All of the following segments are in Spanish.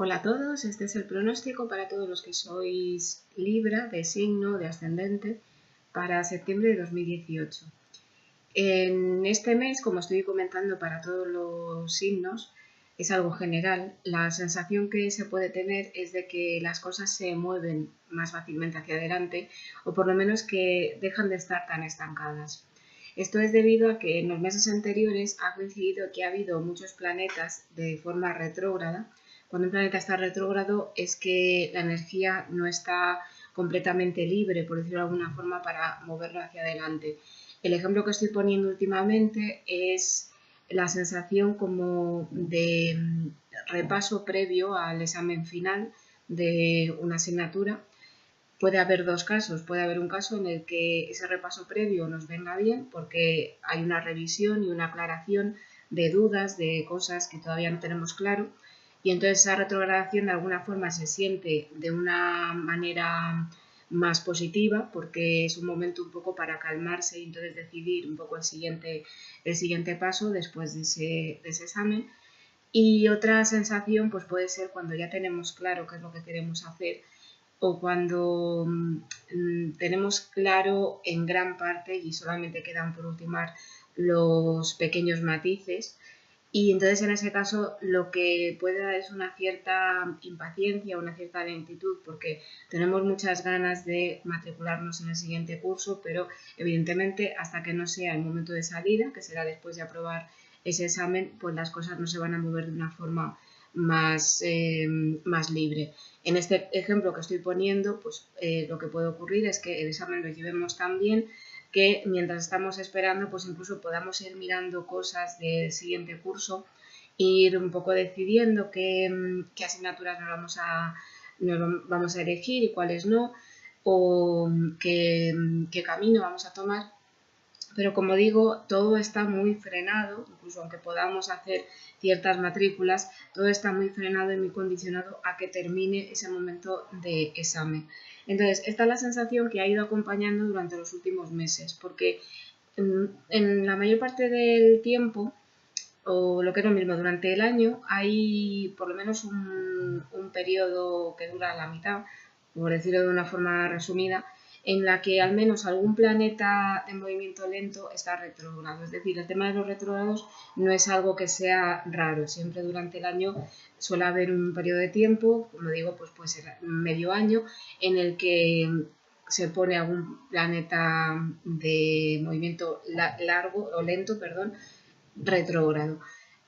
Hola a todos, este es el pronóstico para todos los que sois Libra, de signo, de ascendente, para septiembre de 2018. En este mes, como estoy comentando para todos los signos, es algo general. La sensación que se puede tener es de que las cosas se mueven más fácilmente hacia adelante o por lo menos que dejan de estar tan estancadas. Esto es debido a que en los meses anteriores ha coincidido que ha habido muchos planetas de forma retrógrada. Cuando un planeta está retrógrado es que la energía no está completamente libre, por decirlo de alguna forma, para moverlo hacia adelante. El ejemplo que estoy poniendo últimamente es la sensación como de repaso previo al examen final de una asignatura. Puede haber dos casos. Puede haber un caso en el que ese repaso previo nos venga bien porque hay una revisión y una aclaración de dudas, de cosas que todavía no tenemos claro, y entonces esa retrogradación de alguna forma se siente de una manera más positiva porque es un momento un poco para calmarse y entonces decidir un poco el siguiente paso después de ese examen. Y otra sensación pues puede ser cuando ya tenemos claro qué es lo que queremos hacer o cuando tenemos claro en gran parte y solamente quedan por ultimar los pequeños matices. Y entonces en ese caso lo que puede dar es una cierta impaciencia, una cierta lentitud, porque tenemos muchas ganas de matricularnos en el siguiente curso, pero evidentemente hasta que no sea el momento de salida, que será después de aprobar ese examen, pues las cosas no se van a mover de una forma más libre. En este ejemplo que estoy poniendo, pues lo que puede ocurrir es que el examen lo llevemos tan bien que mientras estamos esperando, pues incluso podamos ir mirando cosas del siguiente curso, ir un poco decidiendo qué asignaturas nos vamos a elegir y cuáles no, o qué camino vamos a tomar. Pero como digo, todo está muy frenado, incluso aunque podamos hacer ciertas matrículas, todo está muy frenado y muy condicionado a que termine ese momento de examen. Entonces, esta es la sensación que ha ido acompañando durante los últimos meses, porque en la mayor parte del tiempo, o lo que es lo mismo, durante el año hay por lo menos un periodo que dura la mitad, por decirlo de una forma resumida, en la que al menos algún planeta de movimiento lento está retrógrado. Es decir, el tema de los retrógrados no es algo que sea raro. Siempre durante el año suele haber un periodo de tiempo, como digo, pues puede ser medio año, en el que se pone algún planeta de movimiento largo o lento, perdón, retrógrado.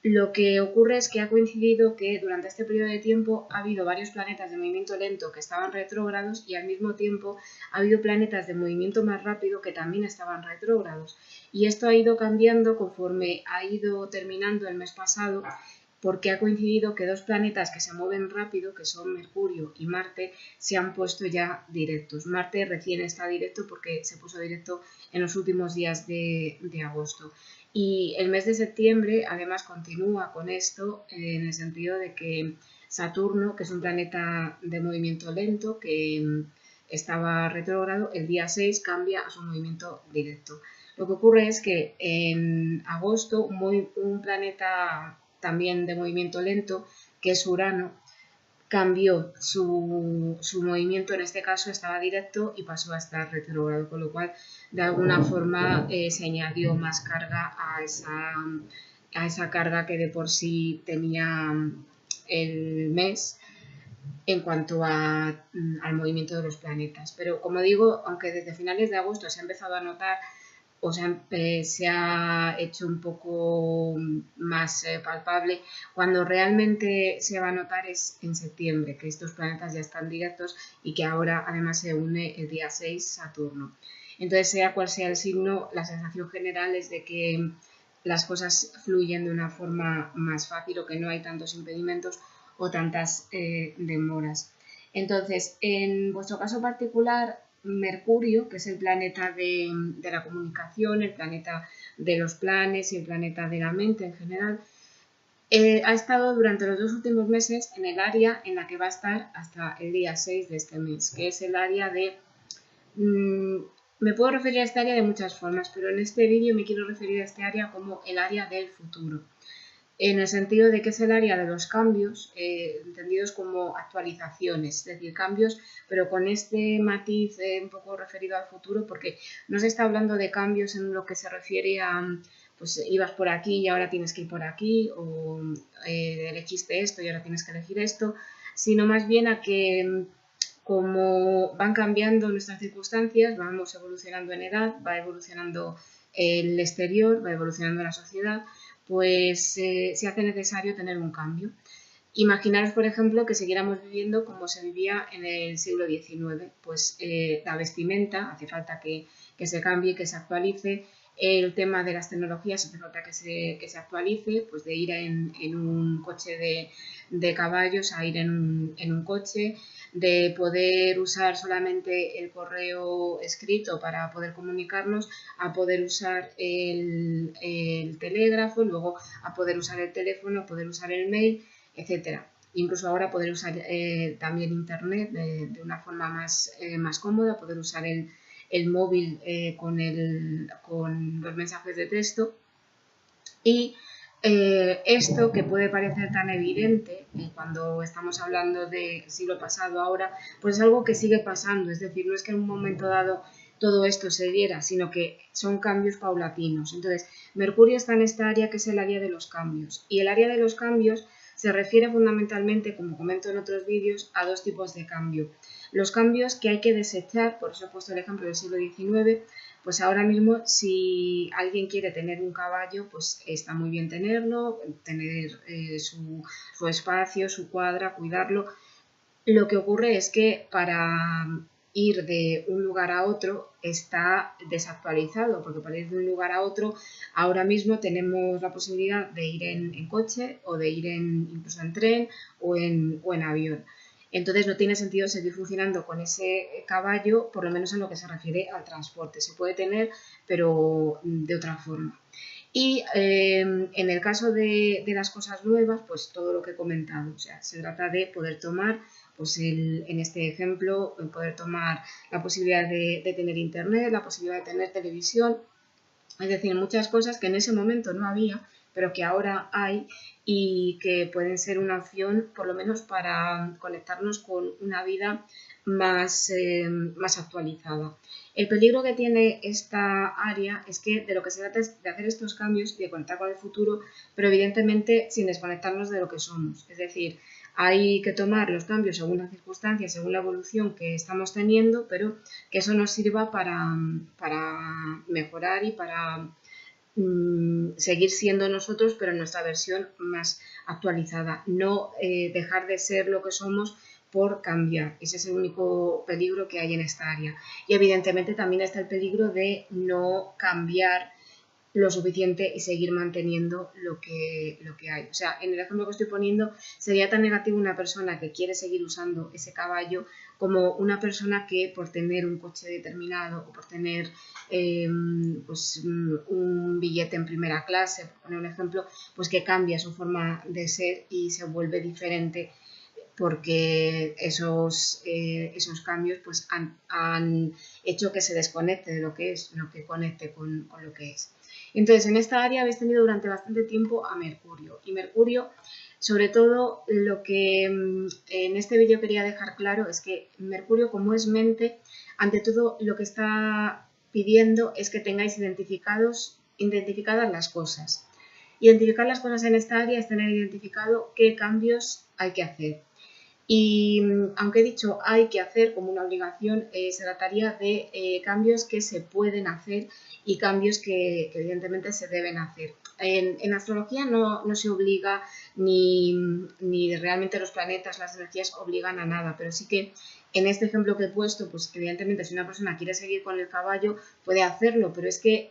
Lo que ocurre es que ha coincidido que durante este periodo de tiempo ha habido varios planetas de movimiento lento que estaban retrógrados y al mismo tiempo ha habido planetas de movimiento más rápido que también estaban retrógrados. Y esto ha ido cambiando conforme ha ido terminando el mes pasado, porque ha coincidido que dos planetas que se mueven rápido, que son Mercurio y Marte, se han puesto ya directos. Marte recién está directo porque se puso directo en los últimos días de agosto. Y el mes de septiembre además continúa con esto en el sentido de que Saturno, que es un planeta de movimiento lento que estaba retrógrado, el día 6 cambia a su movimiento directo. Lo que ocurre es que en agosto un planeta también de movimiento lento, que es Urano, cambió su movimiento, en este caso estaba directo y pasó a estar retrógrado, con lo cual de alguna forma se añadió más carga a esa carga que de por sí tenía el mes en cuanto al movimiento de los planetas. Pero como digo, aunque desde finales de agosto se ha empezado a notar o sea, se ha hecho un poco más palpable, cuando realmente se va a notar es en septiembre, que estos planetas ya están directos y que ahora además se une el día 6 Saturno. Entonces, sea cual sea el signo, la sensación general es de que las cosas fluyen de una forma más fácil o que no hay tantos impedimentos o tantas demoras. Entonces, en vuestro caso particular, Mercurio, que es el planeta de la comunicación, el planeta de los planes y el planeta de la mente en general, ha estado durante los 2 últimos meses en el área en la que va a estar hasta el día 6 de este mes, que es el área de... me puedo referir a este área de muchas formas, pero en este vídeo me quiero referir a este área como el área del futuro. en el sentido de que es el área de los cambios, entendidos como actualizaciones, es decir, cambios, pero con este matiz un poco referido al futuro, porque no se está hablando de cambios en lo que se refiere a, pues ibas por aquí y ahora tienes que ir por aquí, o elegiste esto y ahora tienes que elegir esto, sino más bien a que como van cambiando nuestras circunstancias, vamos evolucionando en edad, va evolucionando el exterior, va evolucionando la sociedad, pues se hace necesario tener un cambio. Imaginaros, por ejemplo, que siguiéramos viviendo como se vivía en el siglo XIX, pues la vestimenta hace falta que se cambie, que se actualice, el tema de las tecnologías hace falta que se actualice, pues de ir en un coche de caballos a ir en un coche, de poder usar solamente el correo escrito para poder comunicarnos, a poder usar el telégrafo, luego a poder usar el teléfono, a poder usar el mail, etcétera. Incluso ahora poder usar también internet de una forma más cómoda, poder usar el móvil con los mensajes de texto. Y esto que puede parecer tan evidente cuando estamos hablando del siglo pasado ahora, pues es algo que sigue pasando, es decir, no es que en un momento dado todo esto se diera, sino que son cambios paulatinos. Entonces, Mercurio está en esta área que es el área de los cambios, y el área de los cambios se refiere fundamentalmente, como comento en otros vídeos, a dos tipos de cambio. Los cambios que hay que desechar, por eso he puesto el ejemplo del siglo XIX, pues ahora mismo si alguien quiere tener un caballo, pues está muy bien tenerlo, tener su espacio, su cuadra, cuidarlo. Lo que ocurre es que para ir de un lugar a otro está desactualizado, porque para ir de un lugar a otro ahora mismo tenemos la posibilidad de ir en coche o de ir incluso en tren o en avión. Entonces no tiene sentido seguir funcionando con ese caballo, por lo menos en lo que se refiere al transporte. Se puede tener, pero de otra forma. Y en el caso de las cosas nuevas, pues todo lo que he comentado. O sea, se trata de poder tomar, pues en este ejemplo, poder tomar la posibilidad de tener internet, la posibilidad de tener televisión. Es decir, muchas cosas que en ese momento no había, pero que ahora hay y que pueden ser una opción, por lo menos para conectarnos con una vida más actualizada. El peligro que tiene esta área es que de lo que se trata es de hacer estos cambios y de conectar con el futuro, pero evidentemente sin desconectarnos de lo que somos. Es decir, hay que tomar los cambios según las circunstancias, según la evolución que estamos teniendo, pero que eso nos sirva para mejorar y para seguir siendo nosotros, pero en nuestra versión más actualizada. No dejar de ser lo que somos por cambiar. Ese es el único peligro que hay en esta área. Y evidentemente también está el peligro de no cambiar lo suficiente y seguir manteniendo lo que hay. O sea, en el ejemplo que estoy poniendo, sería tan negativo una persona que quiere seguir usando ese caballo como una persona que por tener un coche determinado o por tener pues, un billete en primera clase, por poner un ejemplo, pues que cambia su forma de ser y se vuelve diferente porque esos cambios pues, han hecho que se desconecte de lo que es, no que conecte con lo que es. Entonces, en esta área habéis tenido durante bastante tiempo a Mercurio. Y Mercurio, sobre todo, lo que en este vídeo quería dejar claro es que Mercurio, como es mente, ante todo lo que está pidiendo es que tengáis identificadas las cosas. Identificar las cosas en esta área es tener identificado qué cambios hay que hacer. Y aunque he dicho hay que hacer como una obligación, se trataría de cambios que se pueden hacer y cambios que evidentemente se deben hacer. En astrología no se obliga ni realmente los planetas, las energías obligan a nada, pero sí que en este ejemplo que he puesto, pues evidentemente si una persona quiere seguir con el caballo puede hacerlo, pero es que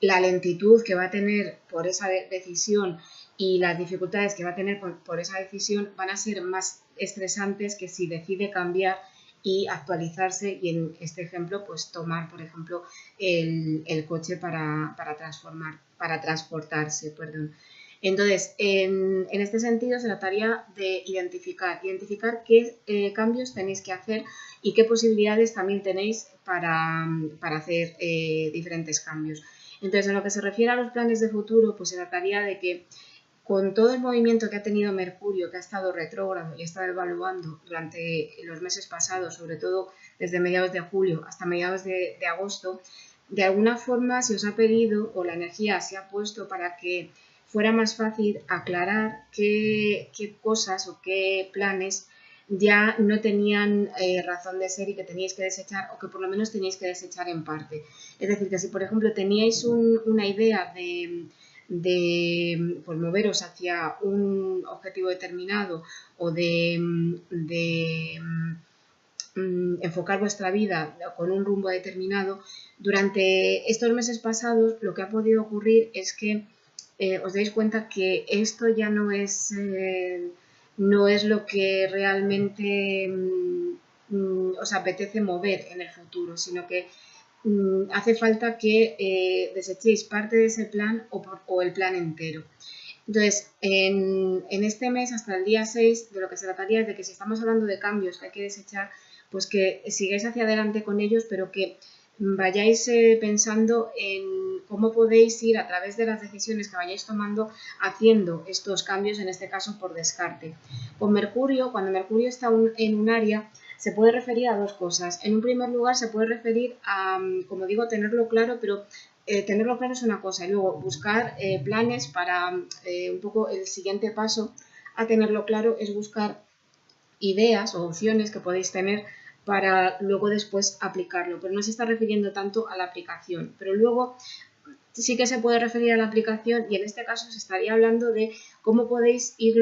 la lentitud que va a tener por esa decisión y las dificultades que va a tener por esa decisión van a ser más estresantes que si decide cambiar y actualizarse y en este ejemplo pues tomar por ejemplo el coche para transportarse. Entonces, en este sentido se trataría de identificar qué cambios tenéis que hacer y qué posibilidades también tenéis para hacer diferentes cambios. Entonces, en lo que se refiere a los planes de futuro, pues se trataría de que con todo el movimiento que ha tenido Mercurio, que ha estado retrógrado y ha estado evaluando durante los meses pasados, sobre todo desde mediados de julio hasta mediados de agosto, de alguna forma se os ha pedido, o la energía se ha puesto para que fuera más fácil aclarar qué cosas o qué planes ya no tenían razón de ser y que teníais que desechar, o que por lo menos teníais que desechar en parte. Es decir, que si por ejemplo teníais una idea de pues, moveros hacia un objetivo determinado o de enfocar vuestra vida con un rumbo determinado, durante estos meses pasados lo que ha podido ocurrir es que os dais cuenta que esto ya no es lo que realmente os apetece mover en el futuro, sino que hace falta que desechéis parte de ese plan o el plan entero. Entonces, en este mes, hasta el día 6, de lo que se trataría es de que si estamos hablando de cambios que hay que desechar, pues que sigáis hacia adelante con ellos, pero que vayáis pensando en cómo podéis ir a través de las decisiones que vayáis tomando haciendo estos cambios, en este caso por descarte. Con Mercurio, cuando Mercurio está en un área, se puede referir a dos cosas. En un primer lugar, se puede referir a, como digo, tenerlo claro, pero tenerlo claro es una cosa, y luego buscar planes para un poco el siguiente paso a tenerlo claro es buscar ideas o opciones que podéis tener para luego después aplicarlo, pero no se está refiriendo tanto a la aplicación, pero luego sí que se puede referir a la aplicación, y en este caso se estaría hablando de cómo podéis ir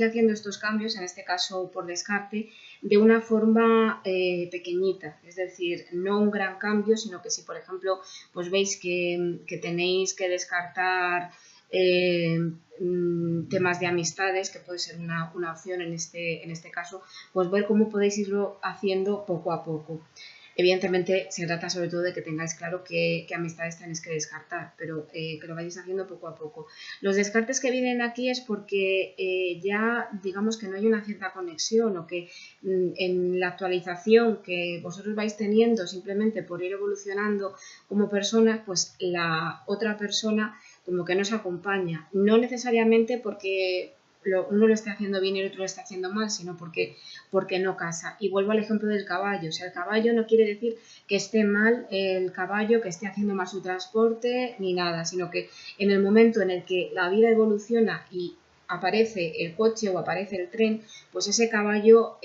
haciendo estos cambios, en este caso por descarte, de una forma pequeñita, es decir, no un gran cambio, sino que si por ejemplo pues veis que tenéis que descartar temas de amistades, que puede ser una opción en este caso, pues ver cómo podéis irlo haciendo poco a poco. Evidentemente se trata sobre todo de que tengáis claro qué amistades tenéis que descartar, pero que lo vayáis haciendo poco a poco. Los descartes que vienen aquí es porque ya digamos que no hay una cierta conexión, o que en la actualización que vosotros vais teniendo simplemente por ir evolucionando como personas, pues la otra persona como que no os acompaña, no necesariamente porque uno lo esté haciendo bien y el otro lo está haciendo mal, sino porque no casa. Y vuelvo al ejemplo del caballo. O sea, el caballo no quiere decir que esté mal el caballo, que esté haciendo mal su transporte, ni nada, sino que en el momento en el que la vida evoluciona y aparece el coche o aparece el tren, pues ese caballo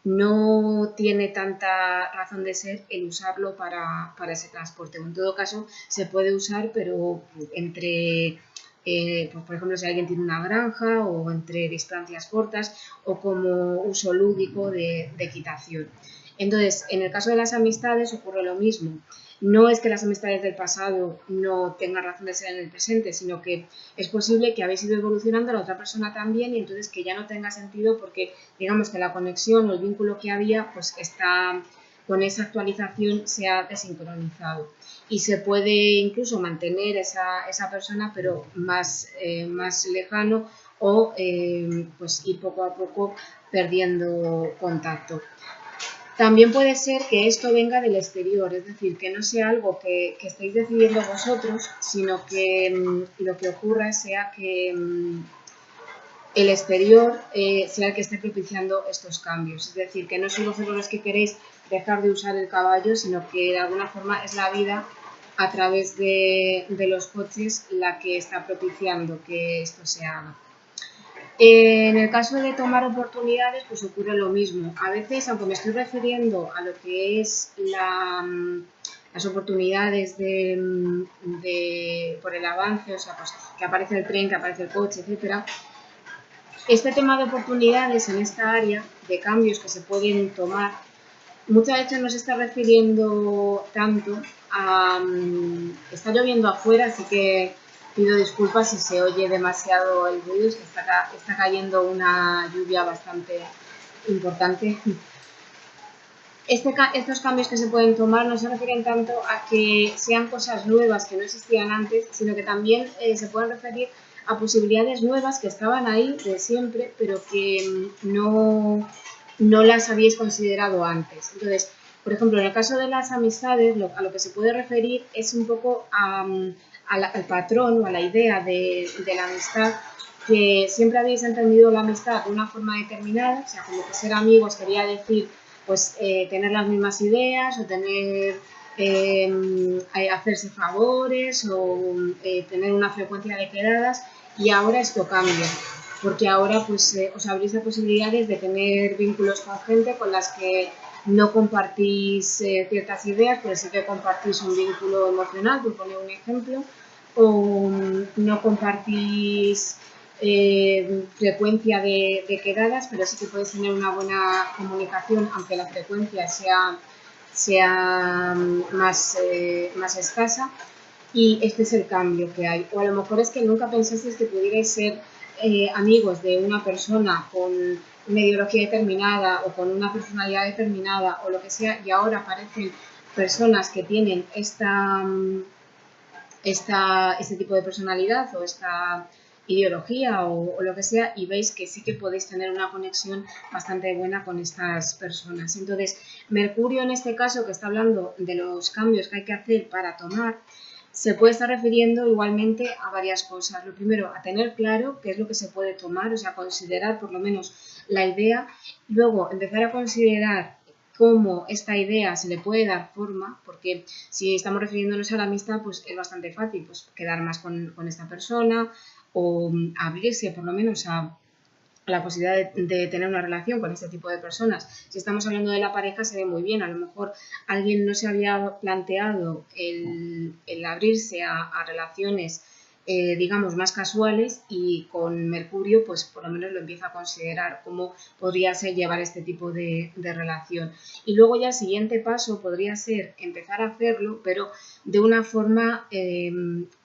no tiene tanta razón de ser el usarlo para ese transporte. En todo caso, se puede usar, pero entre pues por ejemplo, si alguien tiene una granja, o entre distancias cortas, o como uso lúdico de equitación. Entonces, en el caso de las amistades ocurre lo mismo. No es que las amistades del pasado no tengan razón de ser en el presente, sino que es posible que habéis ido evolucionando, la otra persona también, y entonces que ya no tenga sentido porque digamos que la conexión o el vínculo que había pues está, con esa actualización se ha desincronizado. Y se puede incluso mantener esa persona, pero más lejano, o pues ir poco a poco perdiendo contacto. También puede ser que esto venga del exterior, es decir, que no sea algo que estéis decidiendo vosotros, sino que lo que ocurra sea que el exterior sea el que esté propiciando estos cambios. Es decir, que no sois vosotros los que queréis dejar de usar el caballo, sino que de alguna forma es la vida a través de los coches la que está propiciando que esto se haga. En el caso de tomar oportunidades, pues ocurre lo mismo. A veces, aunque me estoy refiriendo a lo que es las oportunidades por el avance, o sea, pues que aparece el tren, que aparece el coche, etcétera, este tema de oportunidades en esta área, de cambios que se pueden tomar, muchas veces no se está refiriendo tanto a... está lloviendo afuera, así que pido disculpas si se oye demasiado el ruido, es que está cayendo una lluvia bastante importante. Estos cambios que se pueden tomar no se refieren tanto a que sean cosas nuevas que no existían antes, sino que también se pueden referir a posibilidades nuevas que estaban ahí de siempre, pero que no las habíais considerado antes. Entonces, por ejemplo, en el caso de las amistades, a lo que se puede referir es un poco a al patrón o a la idea de la amistad, que siempre habéis entendido la amistad de una forma determinada, o sea, como que ser amigos quería decir pues tener las mismas ideas o tener hacerse favores o tener una frecuencia de quedadas, y ahora esto cambia, porque ahora pues os abrís a posibilidades de tener vínculos con gente con las que no compartís ciertas ideas, pero sí que compartís un vínculo emocional, por poner un ejemplo, o no compartís frecuencia de quedadas, pero sí que podéis tener una buena comunicación, aunque la frecuencia sea más escasa, y este es el cambio que hay. O a lo mejor es que nunca pensasteis que pudierais ser amigos de una persona con una ideología determinada o con una personalidad determinada o lo que sea, y ahora aparecen personas que tienen este tipo de personalidad o esta ideología o lo que sea, y veis que sí que podéis tener una conexión bastante buena con estas personas. Entonces, Mercurio en este caso, que está hablando de los cambios que hay que hacer para tomar, se puede estar refiriendo igualmente a varias cosas. Lo primero, a tener claro qué es lo que se puede tomar, o sea, considerar por lo menos la idea, luego empezar a considerar cómo esta idea se le puede dar forma, porque si estamos refiriéndonos a la amistad, pues es bastante fácil pues, quedar más con esta persona o abrirse por lo menos a la posibilidad de tener una relación con este tipo de personas. Si estamos hablando de la pareja, se ve muy bien. A lo mejor alguien no se había planteado el abrirse a relaciones digamos, más casuales, y con Mercurio, pues por lo menos lo empieza a considerar cómo podría ser llevar este tipo de relación. Y luego ya el siguiente paso podría ser empezar a hacerlo, pero de una forma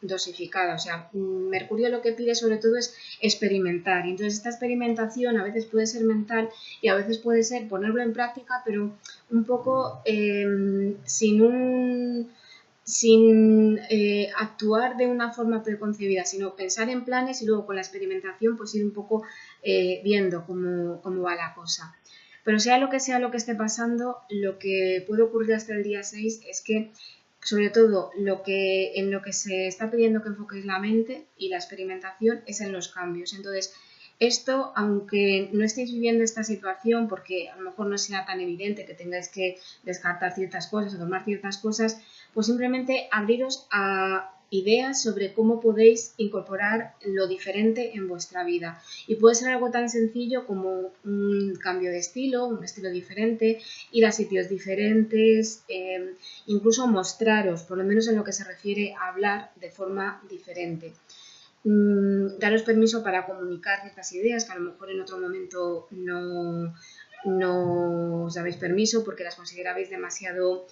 dosificada. O sea, Mercurio lo que pide sobre todo es experimentar, y entonces esta experimentación a veces puede ser mental y a veces puede ser ponerlo en práctica, pero un poco sin actuar de una forma preconcebida, sino pensar en planes y luego con la experimentación pues ir un poco viendo cómo va la cosa. Pero sea lo que esté pasando, lo que puede ocurrir hasta el día 6 es que, sobre todo, en lo que se está pidiendo que enfoquéis la mente y la experimentación es en los cambios. Entonces, esto, aunque no estéis viviendo esta situación, porque a lo mejor no sea tan evidente que tengáis que descartar ciertas cosas o tomar ciertas cosas, pues simplemente abriros a ideas sobre cómo podéis incorporar lo diferente en vuestra vida. Y puede ser algo tan sencillo como un cambio de estilo, un estilo diferente, ir a sitios diferentes, incluso mostraros, por lo menos en lo que se refiere a hablar, de forma diferente. Daros permiso para comunicar ciertas ideas que a lo mejor en otro momento no os dabais permiso porque las considerabais demasiado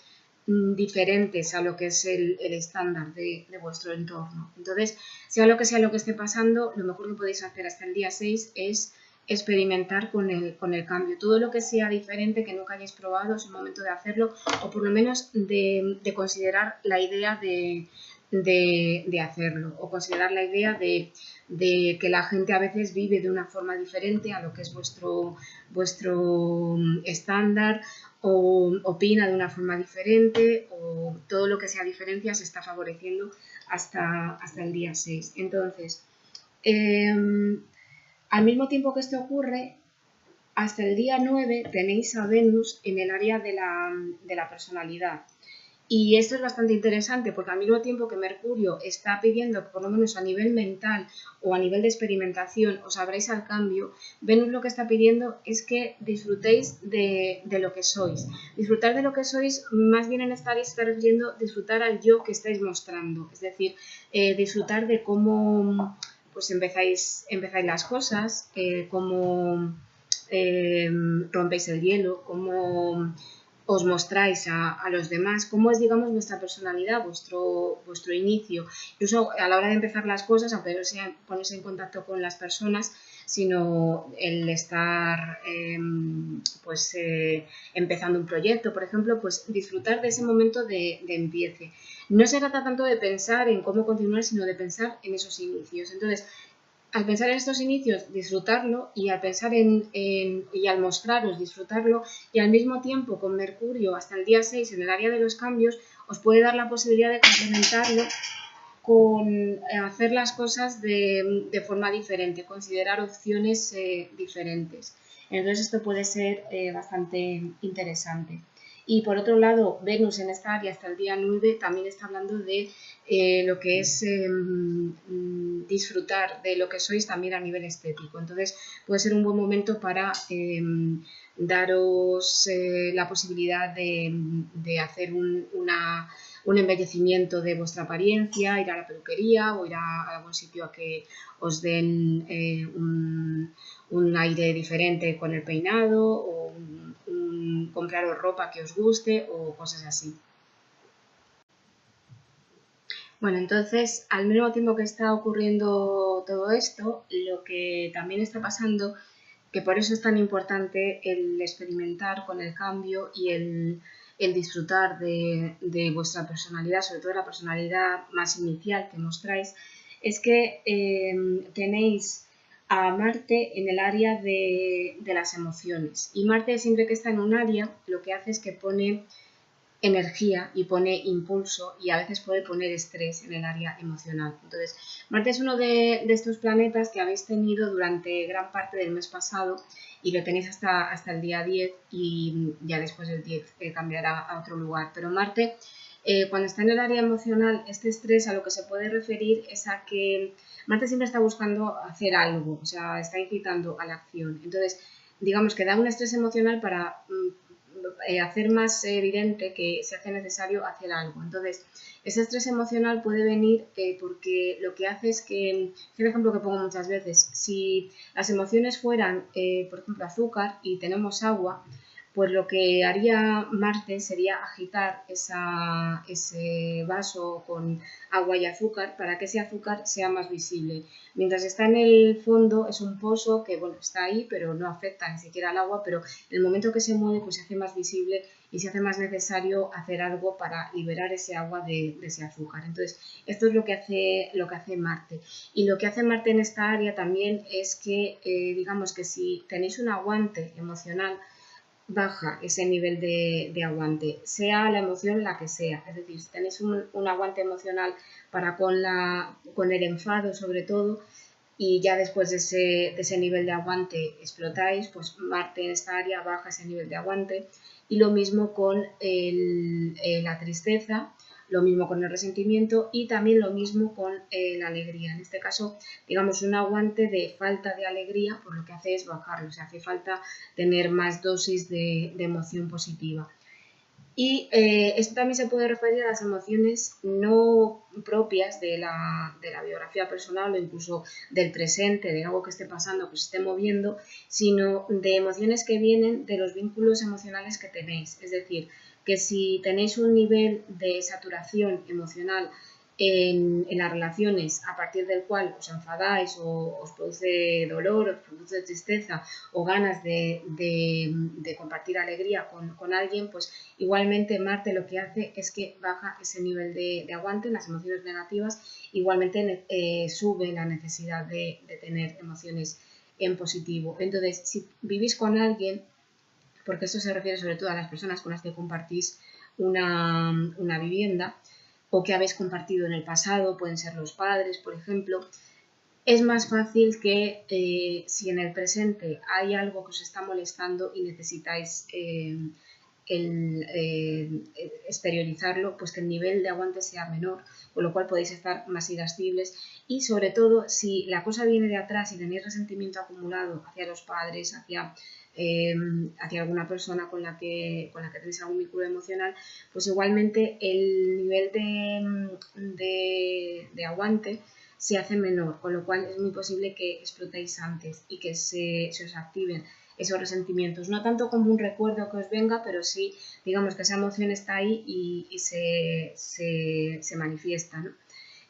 diferentes a lo que es el estándar de vuestro entorno. Entonces, sea lo que esté pasando, lo mejor que podéis hacer hasta el día 6 es experimentar con el cambio. Todo lo que sea diferente, que nunca hayáis probado, es un momento de hacerlo, o por lo menos de considerar la idea de hacerlo, o considerar la idea de que la gente a veces vive de una forma diferente a lo que es vuestro estándar, o opina de una forma diferente, o todo lo que sea diferencia se está favoreciendo hasta el día 6. Entonces, al mismo tiempo que esto ocurre, hasta el día 9 tenéis a Venus en el área de la personalidad. Y esto es bastante interesante porque al mismo tiempo que Mercurio está pidiendo que por lo menos a nivel mental o a nivel de experimentación os abráis al cambio, Venus lo que está pidiendo es que disfrutéis de lo que sois. Disfrutar de lo que sois, más bien en esta área se está refiriendo disfrutar al yo que estáis mostrando, es decir, disfrutar de cómo pues empezáis las cosas, cómo rompéis el hielo, cómo os mostráis a los demás, cómo es, digamos, vuestra personalidad, vuestro inicio. Incluso a la hora de empezar las cosas, aunque no sea ponerse en contacto con las personas, sino el estar empezando un proyecto, por ejemplo, pues disfrutar de ese momento de empiece. No se trata tanto de pensar en cómo continuar, sino de pensar en esos inicios. Entonces, al pensar en estos inicios, disfrutarlo, y al pensar y al mostraros, disfrutarlo, y al mismo tiempo con Mercurio hasta el día 6 en el área de los cambios, os puede dar la posibilidad de complementarlo con hacer las cosas de forma diferente, considerar opciones diferentes. Entonces esto puede ser bastante interesante. Y por otro lado, Venus en esta área hasta el día 9 también está hablando de lo que es disfrutar de lo que sois también a nivel estético. Entonces puede ser un buen momento para daros la posibilidad de hacer un embellecimiento de vuestra apariencia, ir a la peluquería o ir a algún sitio a que os den un aire diferente con el peinado o compraros ropa que os guste o cosas así. Bueno, entonces, al mismo tiempo que está ocurriendo todo esto, lo que también está pasando, que por eso es tan importante el experimentar con el cambio y el disfrutar de vuestra personalidad, sobre todo la personalidad más inicial que mostráis, es que tenéis a Marte en el área de las emociones. Y Marte, siempre que está en un área, lo que hace es que pone energía y pone impulso y a veces puede poner estrés en el área emocional. Entonces, Marte es uno de estos planetas que habéis tenido durante gran parte del mes pasado y lo tenéis hasta el día 10 y ya después del 10 cambiará a otro lugar. Pero Marte, cuando está en el área emocional, este estrés a lo que se puede referir es a que Marte siempre está buscando hacer algo, o sea, está incitando a la acción. Entonces, digamos que da un estrés emocional para hacer más evidente que se hace necesario hacer algo. Entonces, ese estrés emocional puede venir porque lo que hace es que, es el ejemplo que pongo muchas veces, si las emociones fueran, por ejemplo, azúcar y tenemos agua, pues lo que haría Marte sería agitar ese vaso con agua y azúcar para que ese azúcar sea más visible. Mientras está en el fondo es un pozo que bueno, está ahí pero no afecta ni siquiera al agua, pero en el momento que se mueve pues se hace más visible y se hace más necesario hacer algo para liberar ese agua de ese azúcar. Entonces esto es lo que hace Marte. Y lo que hace Marte en esta área también es que digamos que si tenéis un aguante emocional, baja ese nivel de aguante, sea la emoción la que sea. Es decir, si tenéis un aguante emocional para con el enfado sobre todo, y ya después de ese nivel de aguante explotáis, pues Marte en esta área baja ese nivel de aguante. Y lo mismo con la tristeza, lo mismo con el resentimiento y también lo mismo con la alegría. En este caso, digamos, un aguante de falta de alegría, pues lo que hace es bajarlo, o sea, hace falta tener más dosis de emoción positiva. Y esto también se puede referir a las emociones no propias de la biografía personal o incluso del presente, de algo que esté pasando, que se esté moviendo, sino de emociones que vienen de los vínculos emocionales que tenéis. Es decir, que si tenéis un nivel de saturación emocional en las relaciones a partir del cual os enfadáis o os produce dolor, os produce tristeza o ganas de compartir alegría con alguien, pues igualmente Marte lo que hace es que baja ese nivel de aguante en las emociones negativas, igualmente sube la necesidad de tener emociones en positivo. Entonces, si vivís con alguien, porque esto se refiere sobre todo a las personas con las que compartís una vivienda, o que habéis compartido en el pasado, pueden ser los padres, por ejemplo, es más fácil que si en el presente hay algo que os está molestando y necesitáis exteriorizarlo, pues que el nivel de aguante sea menor, con lo cual podéis estar más irascibles y sobre todo si la cosa viene de atrás y tenéis resentimiento acumulado hacia los padres, hacia alguna persona con la que tenéis algún vínculo emocional, pues igualmente el nivel de aguante se hace menor, con lo cual es muy posible que explotéis antes y que se os activen esos resentimientos, no tanto como un recuerdo que os venga, pero sí, digamos que esa emoción está ahí y se manifiesta, ¿no?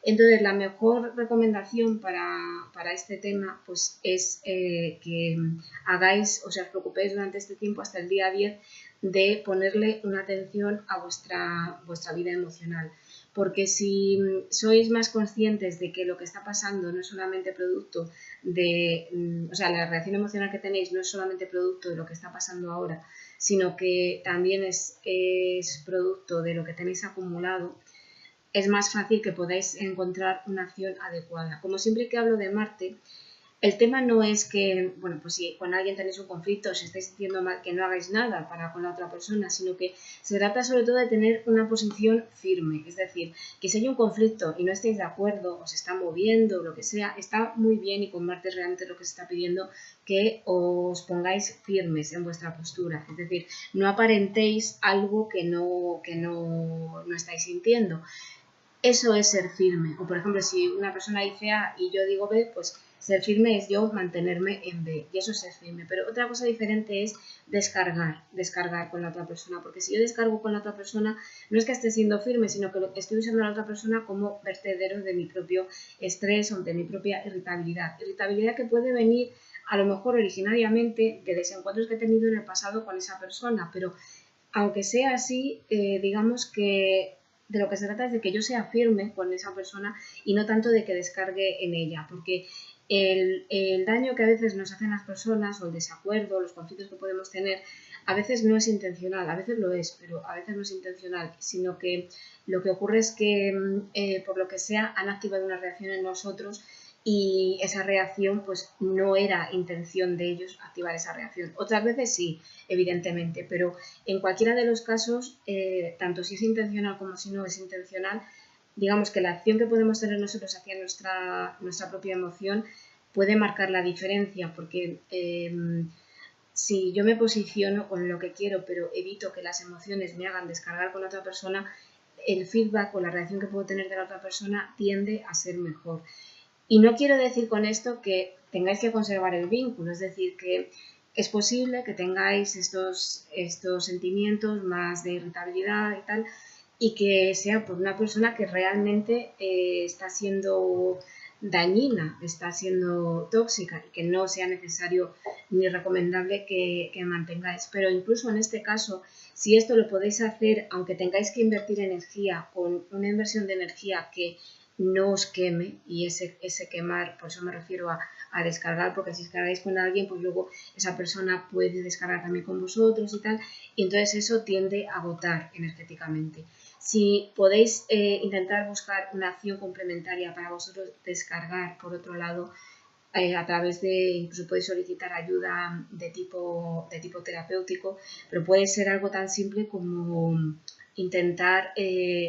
Entonces, la mejor recomendación para este tema pues, es que hagáis, o sea, os preocupéis durante este tiempo hasta el día 10 de ponerle una atención a vuestra vida emocional. Porque si sois más conscientes de que lo que está pasando no es solamente producto o sea, la reacción emocional que tenéis no es solamente producto de lo que está pasando ahora, sino que también es producto de lo que tenéis acumulado, es más fácil que podáis encontrar una acción adecuada. Como siempre que hablo de Marte, el tema no es que, bueno, pues si con alguien tenéis un conflicto, os estáis sintiendo mal, que no hagáis nada para con la otra persona, sino que se trata sobre todo de tener una posición firme. Es decir, que si hay un conflicto y no estáis de acuerdo, os está moviendo, lo que sea, está muy bien y con Marte es realmente lo que se está pidiendo, que os pongáis firmes en vuestra postura. Es decir, no aparentéis algo que no estáis sintiendo. Eso es ser firme. O por ejemplo, si una persona dice A y yo digo B, pues ser firme es yo mantenerme en B. Y eso es ser firme. Pero otra cosa diferente es descargar con la otra persona. Porque si yo descargo con la otra persona, no es que esté siendo firme, sino que estoy usando a la otra persona como vertedero de mi propio estrés o de mi propia irritabilidad. Irritabilidad que puede venir a lo mejor originariamente de desencuentros que he tenido en el pasado con esa persona. Pero aunque sea así, digamos que de lo que se trata es de que yo sea firme con esa persona y no tanto de que descargue en ella, porque el daño que a veces nos hacen las personas o el desacuerdo, los conflictos que podemos tener, a veces no es intencional, a veces lo es, pero a veces no es intencional, sino que lo que ocurre es que por lo que sea han activado una reacción en nosotros y esa reacción pues no era intención de ellos activar esa reacción. Otras veces sí, evidentemente, pero en cualquiera de los casos, tanto si es intencional como si no es intencional, digamos que la acción que podemos tener nosotros hacia nuestra propia emoción puede marcar la diferencia, porque si yo me posiciono con lo que quiero, pero evito que las emociones me hagan descargar con la otra persona, el feedback o la reacción que puedo tener de la otra persona tiende a ser mejor. Y no quiero decir con esto que tengáis que conservar el vínculo, es decir, que es posible que tengáis estos sentimientos más de irritabilidad y tal, y que sea por una persona que realmente está siendo dañina, está siendo tóxica y que no sea necesario ni recomendable que mantengáis. Pero incluso en este caso, si esto lo podéis hacer, aunque tengáis que invertir energía, con una inversión de energía que no os queme, y ese quemar, por eso me refiero a descargar, porque si descargáis con alguien, pues luego esa persona puede descargar también con vosotros y tal, y entonces eso tiende a agotar energéticamente. Si podéis intentar buscar una acción complementaria para vosotros descargar, por otro lado, a través de, incluso podéis solicitar ayuda de tipo terapéutico, pero puede ser algo tan simple como intentar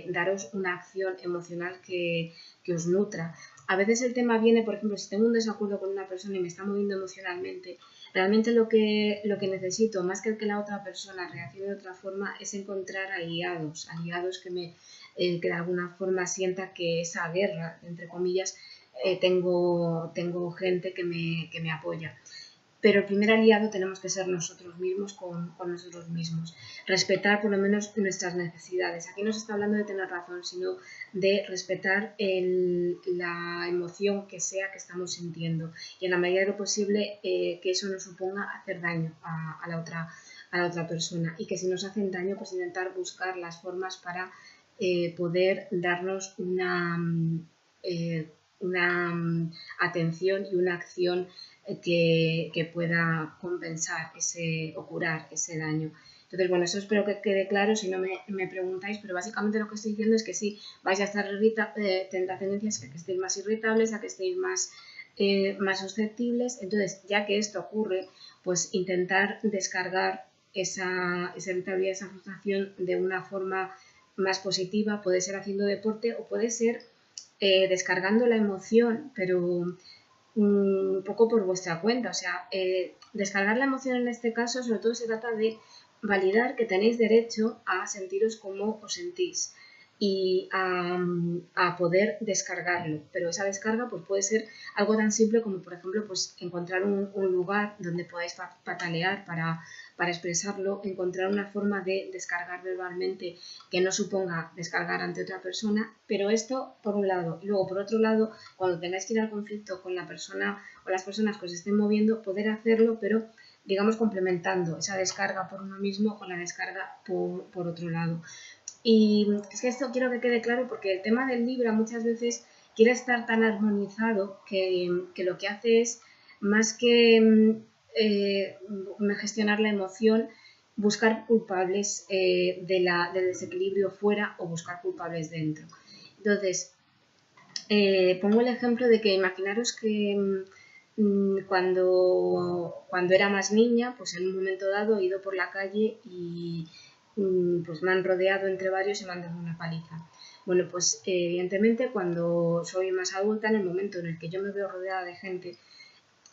daros una acción emocional que os nutra. A veces el tema viene, por ejemplo, si tengo un desacuerdo con una persona y me está moviendo emocionalmente, realmente lo que necesito, más que la otra persona reaccione de otra forma, es encontrar aliados que de alguna forma sienta que esa guerra, entre comillas, tengo gente que me apoya. Pero el primer aliado tenemos que ser nosotros mismos con nosotros mismos. Respetar por lo menos nuestras necesidades. Aquí no se está hablando de tener razón, sino de respetar la emoción que sea que estamos sintiendo. Y en la medida de lo posible que eso no suponga hacer daño a la otra persona. Y que si nos hacen daño, pues intentar buscar las formas para poder darnos una atención y una acción que pueda compensar o curar ese daño. Entonces, bueno, eso espero que quede claro si no me preguntáis, pero básicamente lo que estoy diciendo es que sí, vais a estar tendrá tendencias a que estéis más irritables, a que estéis más susceptibles. Entonces, ya que esto ocurre, pues intentar descargar esa irritabilidad, esa frustración de una forma más positiva, puede ser haciendo deporte o puede ser descargando la emoción, pero un poco por vuestra cuenta. O sea, descargar la emoción en este caso, sobre todo se trata de validar que tenéis derecho a sentiros como os sentís y a poder descargarlo. Pero esa descarga pues, puede ser algo tan simple como, por ejemplo, pues, encontrar un lugar donde podáis patalear para expresarlo, encontrar una forma de descargar verbalmente que no suponga descargar ante otra persona, pero esto por un lado. Y luego, por otro lado, cuando tengáis que ir al conflicto con la persona o las personas que os estén moviendo, poder hacerlo, pero digamos complementando esa descarga por uno mismo con la descarga por otro lado. Y es que esto quiero que quede claro porque el tema del Libra muchas veces quiere estar tan armonizado que lo que hace es, más que gestionar la emoción, buscar culpables del desequilibrio fuera o buscar culpables dentro. Entonces, pongo el ejemplo de que imaginaros que cuando era más niña, pues en un momento dado he ido por la calle y pues me han rodeado entre varios y me han dado una paliza. Bueno, pues evidentemente cuando soy más adulta, en el momento en el que yo me veo rodeada de gente,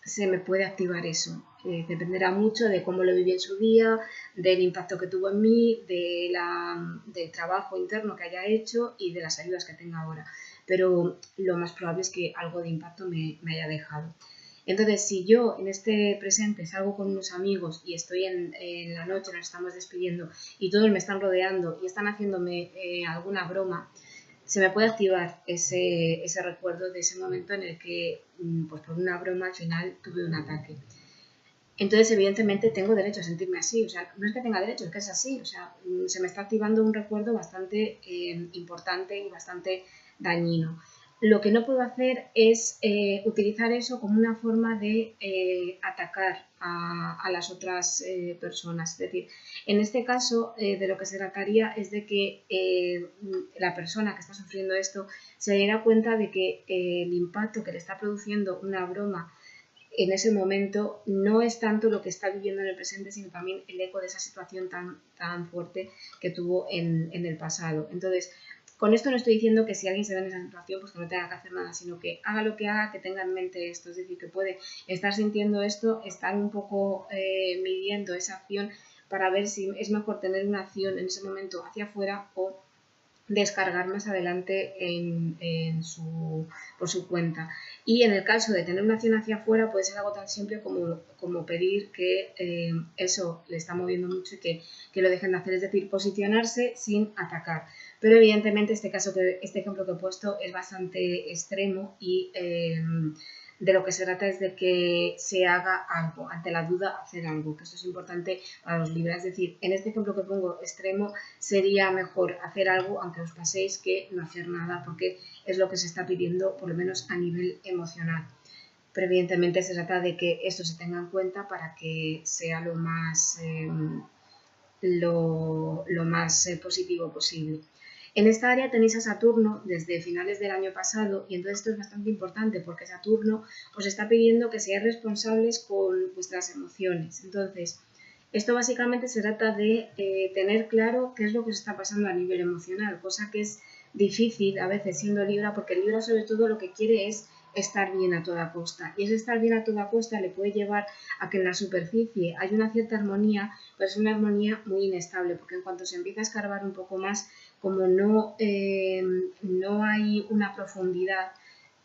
se me puede activar eso. Dependerá mucho de cómo lo viví en su día, del impacto que tuvo en mí, del trabajo interno que haya hecho y de las ayudas que tenga ahora. Pero lo más probable es que algo de impacto me haya dejado. Entonces, si yo en este presente salgo con unos amigos y estoy en la noche, nos estamos despidiendo y todos me están rodeando y están haciéndome alguna broma, se me puede activar ese recuerdo de ese momento en el que, pues por una broma, al final tuve un ataque. Entonces, evidentemente, tengo derecho a sentirme así. O sea, no es que tenga derecho, es que es así. O sea, se me está activando un recuerdo bastante importante y bastante dañino. Lo que no puedo hacer es utilizar eso como una forma de atacar a las otras personas. Es decir, en este caso, de lo que se trataría es de que la persona que está sufriendo esto se diera cuenta de que el impacto que le está produciendo una broma en ese momento no es tanto lo que está viviendo en el presente, sino también el eco de esa situación tan fuerte que tuvo en el pasado. Entonces, con esto no estoy diciendo que si alguien se ve en esa situación, pues que no tenga que hacer nada, sino que haga lo que haga, que tenga en mente esto. Es decir, que puede estar sintiendo esto, estar un poco midiendo esa acción para ver si es mejor tener una acción en ese momento hacia afuera o descargar más adelante por su cuenta. Y en el caso de tener una acción hacia afuera puede ser algo tan simple como pedir que eso le está moviendo mucho y que lo dejen de hacer, es decir, posicionarse sin atacar. Pero evidentemente este ejemplo que he puesto es bastante extremo y de lo que se trata es de que se haga algo, ante la duda hacer algo, que esto es importante para los Libra. Es decir, en este ejemplo que pongo extremo, sería mejor hacer algo aunque os paséis que no hacer nada, porque es lo que se está pidiendo, por lo menos a nivel emocional. Pero evidentemente se trata de que esto se tenga en cuenta para que sea lo más positivo posible. En esta área tenéis a Saturno desde finales del año pasado y entonces esto es bastante importante porque Saturno os está pidiendo que seáis responsables con vuestras emociones. Entonces, esto básicamente se trata de tener claro qué es lo que os está pasando a nivel emocional, cosa que es difícil a veces siendo Libra, porque el Libra sobre todo lo que quiere es estar bien a toda costa. Y ese estar bien a toda costa le puede llevar a que en la superficie hay una cierta armonía, pero es una armonía muy inestable, porque en cuanto se empieza a escarbar un poco más, como no hay una profundidad,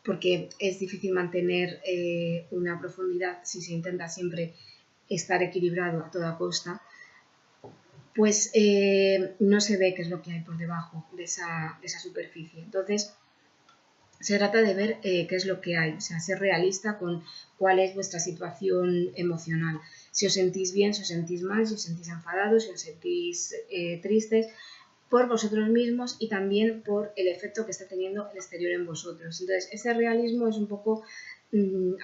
porque es difícil mantener una profundidad si se intenta siempre estar equilibrado a toda costa, pues no se ve qué es lo que hay por debajo de esa superficie. Entonces, se trata de ver qué es lo que hay, o sea, ser realista con cuál es vuestra situación emocional. Si os sentís bien, si os sentís mal, si os sentís enfadados, si os sentís tristes, por vosotros mismos y también por el efecto que está teniendo el exterior en vosotros. Entonces, ese realismo es un poco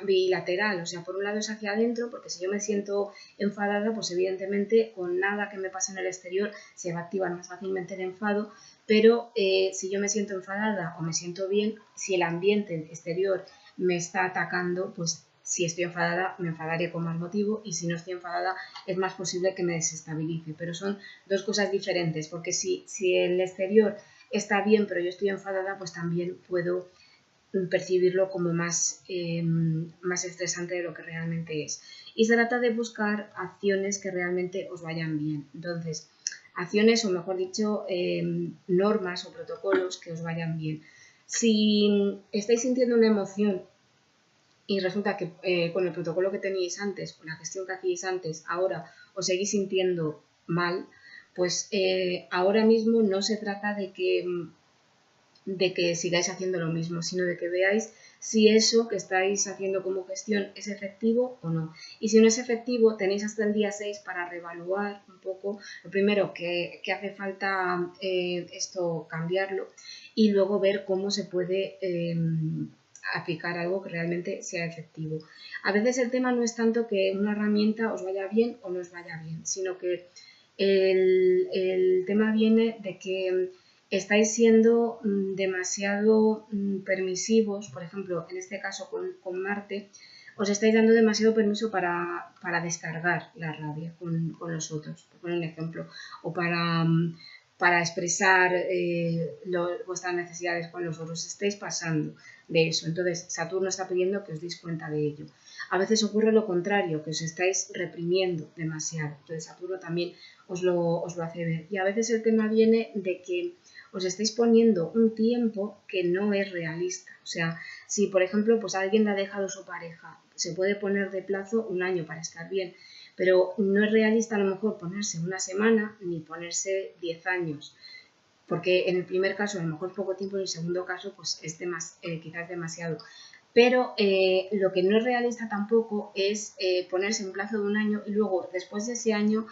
bilateral, o sea, por un lado es hacia adentro, porque si yo me siento enfadada, pues evidentemente con nada que me pase en el exterior se va a activar más fácilmente el enfado, pero si yo me siento enfadada o me siento bien, si el ambiente exterior me está atacando, pues si estoy enfadada me enfadaré con más motivo y si no estoy enfadada es más posible que me desestabilice, pero son dos cosas diferentes, porque si el exterior está bien pero yo estoy enfadada, pues también puedo percibirlo como más estresante de lo que realmente es. Y se trata de buscar acciones que realmente os vayan bien. Entonces, acciones o mejor dicho, normas o protocolos que os vayan bien. Si estáis sintiendo una emoción y resulta que con el protocolo que teníais antes, con la gestión que hacíais antes, ahora os seguís sintiendo mal, pues ahora mismo no se trata de que sigáis haciendo lo mismo, sino de que veáis si eso que estáis haciendo como gestión es efectivo o no. Y si no es efectivo, tenéis hasta el día 6 para reevaluar un poco, lo primero, que hace falta esto cambiarlo y luego ver cómo se puede aplicar algo que realmente sea efectivo. A veces el tema no es tanto que una herramienta os vaya bien o no os vaya bien, sino que el tema viene de que estáis siendo demasiado permisivos, por ejemplo, en este caso con Marte, os estáis dando demasiado permiso para descargar la rabia con los otros, por poner un ejemplo, o para expresar vuestras necesidades con los otros. Estáis pasando de eso. Entonces, Saturno está pidiendo que os deis cuenta de ello. A veces ocurre lo contrario, que os estáis reprimiendo demasiado. Entonces, Saturno también os lo hace ver. Y a veces el tema viene de que os estáis poniendo un tiempo que no es realista. O sea, si por ejemplo pues alguien le ha dejado su pareja, se puede poner de plazo un año para estar bien, pero no es realista a lo mejor ponerse una semana ni ponerse 10 años, porque en el primer caso a lo mejor poco tiempo, en el segundo caso pues es quizás demasiado. Pero lo que no es realista tampoco es ponerse un plazo de un año y luego después de ese año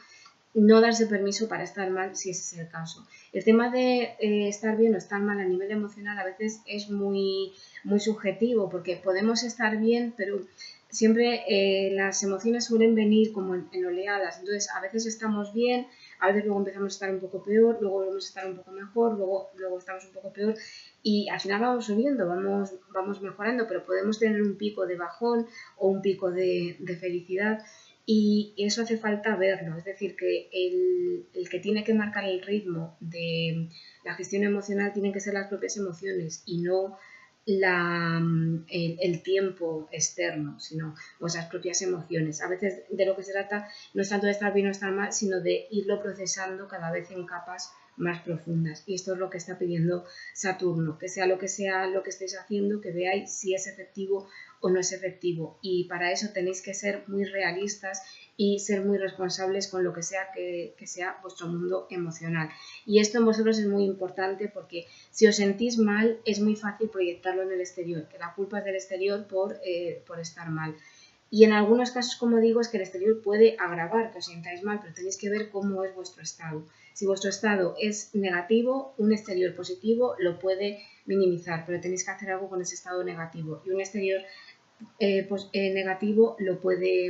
no darse permiso para estar mal si ese es el caso. El tema de estar bien o estar mal a nivel emocional a veces es muy subjetivo, porque podemos estar bien, pero siempre las emociones suelen venir como en oleadas. Entonces a veces estamos bien, a veces luego empezamos a estar un poco peor, luego volvemos a estar un poco mejor, luego estamos un poco peor y al final vamos subiendo, vamos mejorando, pero podemos tener un pico de bajón o un pico de felicidad. Y eso hace falta verlo, es decir, que el que tiene que marcar el ritmo de la gestión emocional tienen que ser las propias emociones y no el tiempo externo, sino vuestras propias emociones. A veces de lo que se trata no es tanto de estar bien o estar mal, sino de irlo procesando cada vez en capas más profundas. Y esto es lo que está pidiendo Saturno, que sea lo que estéis haciendo, que veáis si es efectivo o no es efectivo. Y para eso tenéis que ser muy realistas y ser muy responsables con lo que sea que sea vuestro mundo emocional. Y esto en vosotros es muy importante porque si os sentís mal es muy fácil proyectarlo en el exterior, que la culpa es del exterior por estar mal. Y en algunos casos, como digo, es que el exterior puede agravar que os sintáis mal, pero tenéis que ver cómo es vuestro estado. Si vuestro estado es negativo, un exterior positivo lo puede minimizar, pero tenéis que hacer algo con ese estado negativo. Y un exterior negativo lo puede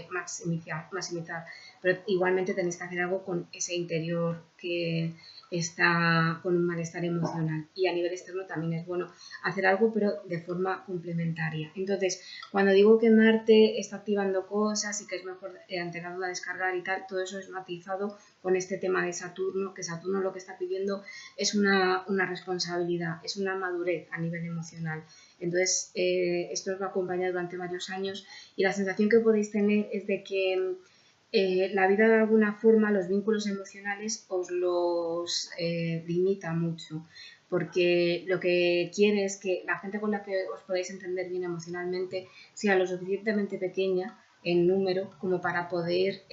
maximizar, pero igualmente tenéis que hacer algo con ese interior que está con un malestar emocional, y a nivel externo también es bueno hacer algo, pero de forma complementaria. Entonces, cuando digo que Marte está activando cosas y que es mejor ante la duda descargar y tal, todo eso es matizado con este tema de Saturno, que Saturno lo que está pidiendo es una responsabilidad, es una madurez a nivel emocional. Entonces, esto os va a acompañar durante varios años y la sensación que podéis tener es de que la vida de alguna forma, los vínculos emocionales os los limita mucho, porque lo que quiere es que la gente con la que os podáis entender bien emocionalmente sea lo suficientemente pequeña en número como para poder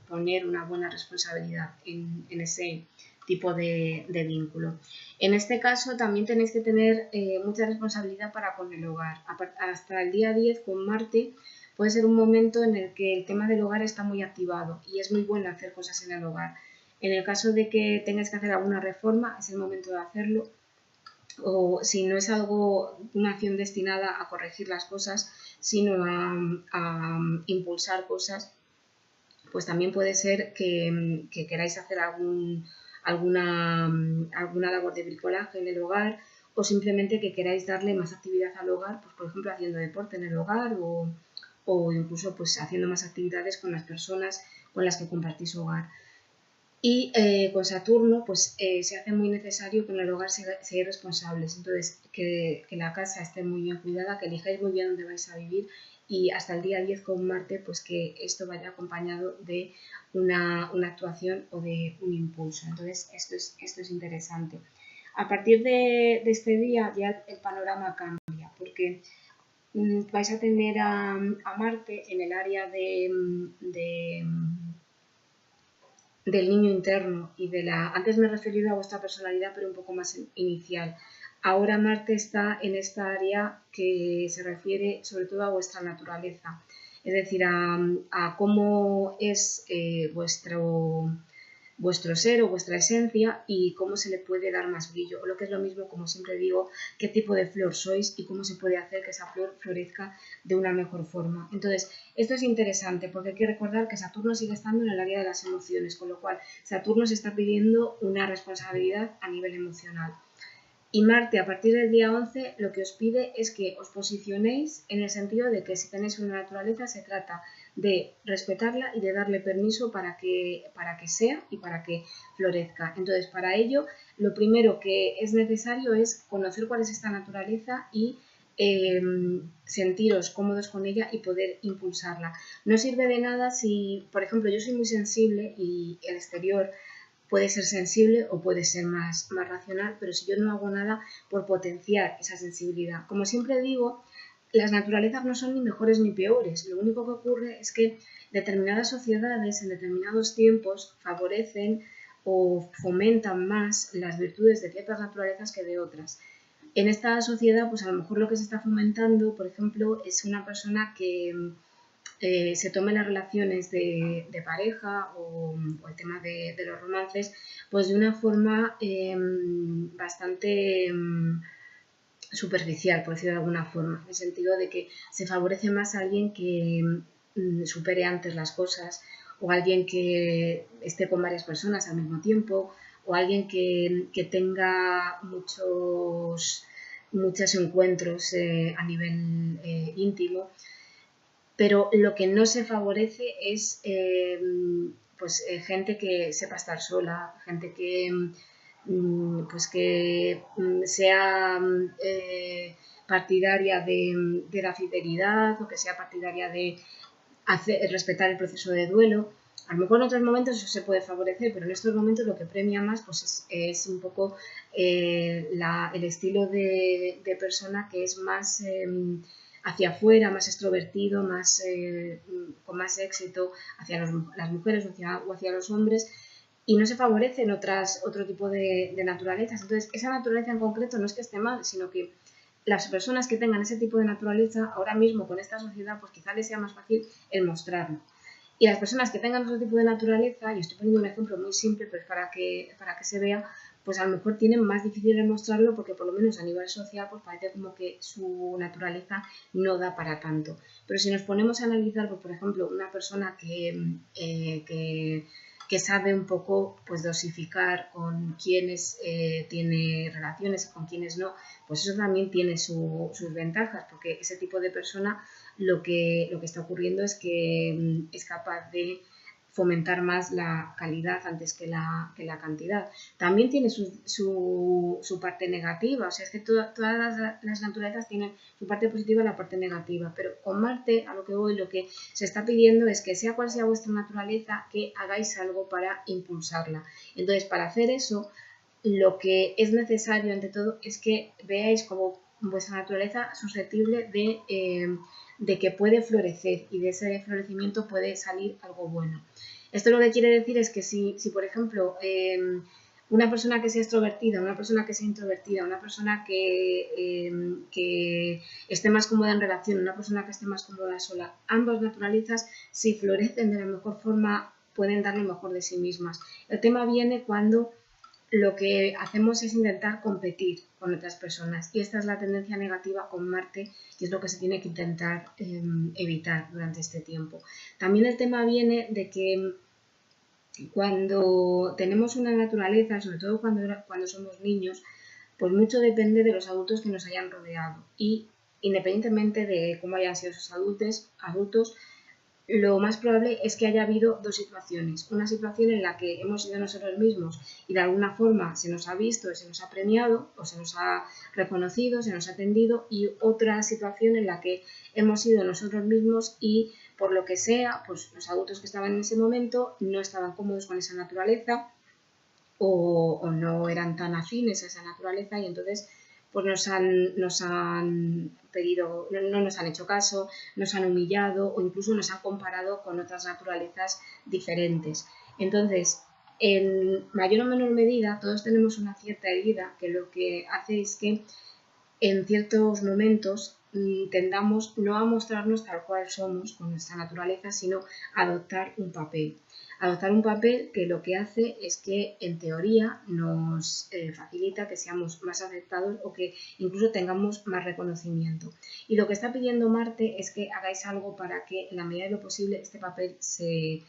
poner una buena responsabilidad en ese tipo de vínculo. En este caso también tenéis que tener mucha responsabilidad para con el hogar. Hasta el día 10 con Marte puede ser un momento en el que el tema del hogar está muy activado y es muy bueno hacer cosas en el hogar. En el caso de que tengáis que hacer alguna reforma, es el momento de hacerlo. O si no es una acción destinada a corregir las cosas, sino a impulsar cosas, pues también puede ser que queráis hacer alguna labor de bricolaje en el hogar, o simplemente que queráis darle más actividad al hogar, pues por ejemplo haciendo deporte en el hogar o incluso pues haciendo más actividades con las personas con las que compartís hogar. Y con Saturno pues se hace muy necesario que en el hogar seáis responsables, entonces que la casa esté muy bien cuidada, que elijáis muy bien dónde vais a vivir, y hasta el día 10 con Marte pues que esto vaya acompañado de una actuación o de un impulso. Entonces esto es interesante. A partir de este día ya el panorama cambia, porque vais a tener a Marte en el área del niño interno y antes me he referido a vuestra personalidad, pero un poco más inicial. Ahora Marte está en esta área que se refiere sobre todo a vuestra naturaleza, es decir, a cómo es vuestro ser o vuestra esencia y cómo se le puede dar más brillo, o lo que es lo mismo, como siempre digo, qué tipo de flor sois y cómo se puede hacer que esa flor florezca de una mejor forma. Entonces, esto es interesante porque hay que recordar que Saturno sigue estando en el área de las emociones, con lo cual Saturno se está pidiendo una responsabilidad a nivel emocional. Y Marte, a partir del día 11, lo que os pide es que os posicionéis en el sentido de que si tenéis una naturaleza, se trata de respetarla y de darle permiso para que sea y para que florezca. Entonces, para ello, lo primero que es necesario es conocer cuál es esta naturaleza y sentiros cómodos con ella y poder impulsarla. No sirve de nada si, por ejemplo, yo soy muy sensible y el exterior puede ser sensible o puede ser más racional, pero si yo no hago nada por potenciar esa sensibilidad. Como siempre digo, las naturalezas no son ni mejores ni peores. Lo único que ocurre es que determinadas sociedades en determinados tiempos favorecen o fomentan más las virtudes de ciertas naturalezas que de otras. En esta sociedad, pues a lo mejor lo que se está fomentando, por ejemplo, es una persona que se tome las relaciones de pareja o el tema de los romances, pues de una forma bastante superficial, por decirlo de alguna forma, en el sentido de que se favorece más a alguien que supere antes las cosas, o alguien que esté con varias personas al mismo tiempo, o alguien que tenga muchos encuentros a nivel íntimo. Pero lo que no se favorece es gente que sepa estar sola, gente que sea partidaria de la fidelidad o que sea partidaria de respetar el proceso de duelo. A lo mejor en otros momentos eso se puede favorecer, pero en estos momentos lo que premia más pues es un poco el estilo de persona que es más hacia afuera, más extrovertido, con más éxito hacia las mujeres o hacia los hombres, y no se favorecen otro tipo de naturalezas. Entonces, esa naturaleza en concreto no es que esté mal, sino que las personas que tengan ese tipo de naturaleza, ahora mismo con esta sociedad, pues quizá les sea más fácil el mostrarlo. Y las personas que tengan otro tipo de naturaleza, y estoy poniendo un ejemplo muy simple, pues para que se vea, pues a lo mejor tienen más difícil demostrarlo porque por lo menos a nivel social pues parece como que su naturaleza no da para tanto. Pero si nos ponemos a analizar, pues, por ejemplo, una persona que sabe un poco pues dosificar con quienes tiene relaciones y con quienes no, pues eso también tiene sus ventajas, porque ese tipo de persona lo que está ocurriendo es que es capaz de fomentar más la calidad antes que la cantidad. También tiene su parte negativa, o sea, es que todas las naturalezas tienen su parte positiva y la parte negativa, pero con Marte, a lo que voy, lo que se está pidiendo es que sea cual sea vuestra naturaleza, que hagáis algo para impulsarla. Entonces, para hacer eso, lo que es necesario, ante todo, es que veáis como vuestra naturaleza susceptible de que puede florecer y de ese florecimiento puede salir algo bueno. Esto lo que quiere decir es que si por ejemplo, una persona que sea extrovertida, una persona que sea introvertida, una persona que esté más cómoda en relación, una persona que esté más cómoda sola, ambas naturalezas, si florecen de la mejor forma, pueden dar lo mejor de sí mismas. El tema viene cuando lo que hacemos es intentar competir con otras personas, y esta es la tendencia negativa con Marte y es lo que se tiene que intentar evitar durante este tiempo. También el tema viene de que cuando tenemos una naturaleza, sobre todo cuando somos niños, pues mucho depende de los adultos que nos hayan rodeado, y independientemente de cómo hayan sido esos adultos, lo más probable es que haya habido dos situaciones. Una situación en la que hemos sido nosotros mismos y de alguna forma se nos ha visto, se nos ha premiado o se nos ha reconocido, se nos ha atendido, y otra situación en la que hemos sido nosotros mismos y por lo que sea, pues los adultos que estaban en ese momento no estaban cómodos con esa naturaleza o no eran tan afines a esa naturaleza, y entonces pues nos han pedido, no nos han hecho caso, nos han humillado o incluso nos han comparado con otras naturalezas diferentes. Entonces, en mayor o menor medida, todos tenemos una cierta herida que lo que hace es que en ciertos momentos tendamos no a mostrarnos tal cual somos con nuestra naturaleza, sino a adoptar un papel. Adoptar un papel que lo que hace es que en teoría nos facilita que seamos más aceptados o que incluso tengamos más reconocimiento. Y lo que está pidiendo Marte es que hagáis algo para que en la medida de lo posible este papel se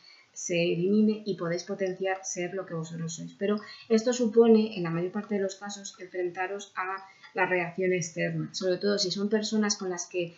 elimine y podéis potenciar ser lo que vosotros sois. Pero esto supone, en la mayor parte de los casos, enfrentaros a la reacción externa, sobre todo si son personas con las que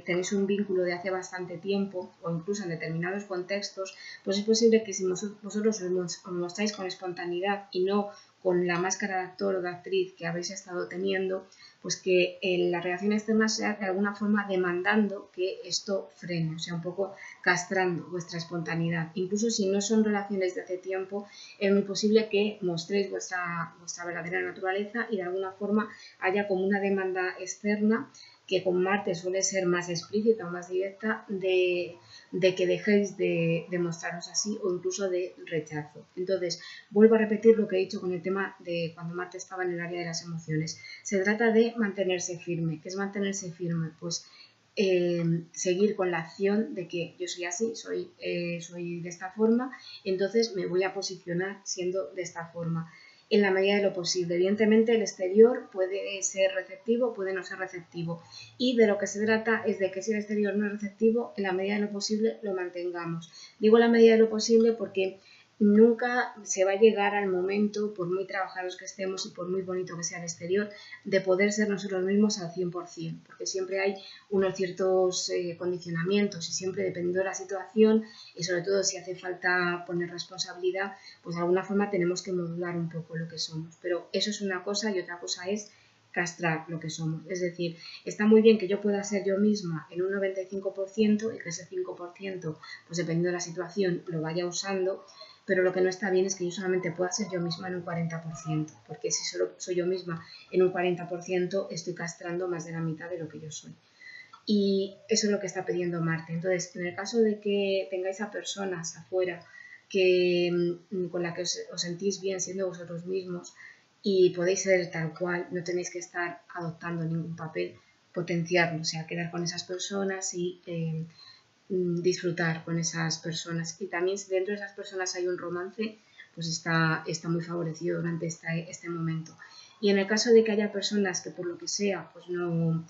tenéis un vínculo de hace bastante tiempo o incluso en determinados contextos, pues es posible que si vosotros os mostráis con espontaneidad y no con la máscara de actor o de actriz que habéis estado teniendo, pues que la reacción externa sea de alguna forma demandando que esto frene, o sea, un poco castrando vuestra espontaneidad. Incluso si no son relaciones de hace tiempo, es muy posible que mostréis vuestra verdadera naturaleza y de alguna forma haya como una demanda externa que con Marte suele ser más explícita o más directa de que dejéis de mostraros así o incluso de rechazo. Entonces, vuelvo a repetir lo que he dicho con el tema de cuando Marte estaba en el área de las emociones. Se trata de mantenerse firme. ¿Qué es mantenerse firme? Pues seguir con la acción de que yo soy así, soy de esta forma, entonces me voy a posicionar siendo de esta forma en la medida de lo posible. Evidentemente el exterior puede ser receptivo, puede no ser receptivo y de lo que se trata es de que si el exterior no es receptivo, en la medida de lo posible lo mantengamos. Digo la medida de lo posible porque nunca se va a llegar al momento, por muy trabajados que estemos y por muy bonito que sea el exterior, de poder ser nosotros mismos al 100%, porque siempre hay unos ciertos condicionamientos y siempre dependiendo de la situación y sobre todo si hace falta poner responsabilidad, pues de alguna forma tenemos que modular un poco lo que somos. Pero eso es una cosa y otra cosa es castrar lo que somos. Es decir, está muy bien que yo pueda ser yo misma en un 95% y que ese 5%, pues dependiendo de la situación, lo vaya usando, pero lo que no está bien es que yo solamente pueda ser yo misma en un 40%, porque si solo soy yo misma en un 40%, estoy castrando más de la mitad de lo que yo soy. Y eso es lo que está pidiendo Marte. Entonces, en el caso de que tengáis a personas afuera con las que os sentís bien siendo vosotros mismos y podéis ser tal cual, no tenéis que estar adoptando ningún papel, potenciarlo, o sea, quedar con esas personas y disfrutar con esas personas. Y también si dentro de esas personas hay un romance, pues está muy favorecido durante este momento. Y en el caso de que haya personas que por lo que sea pues no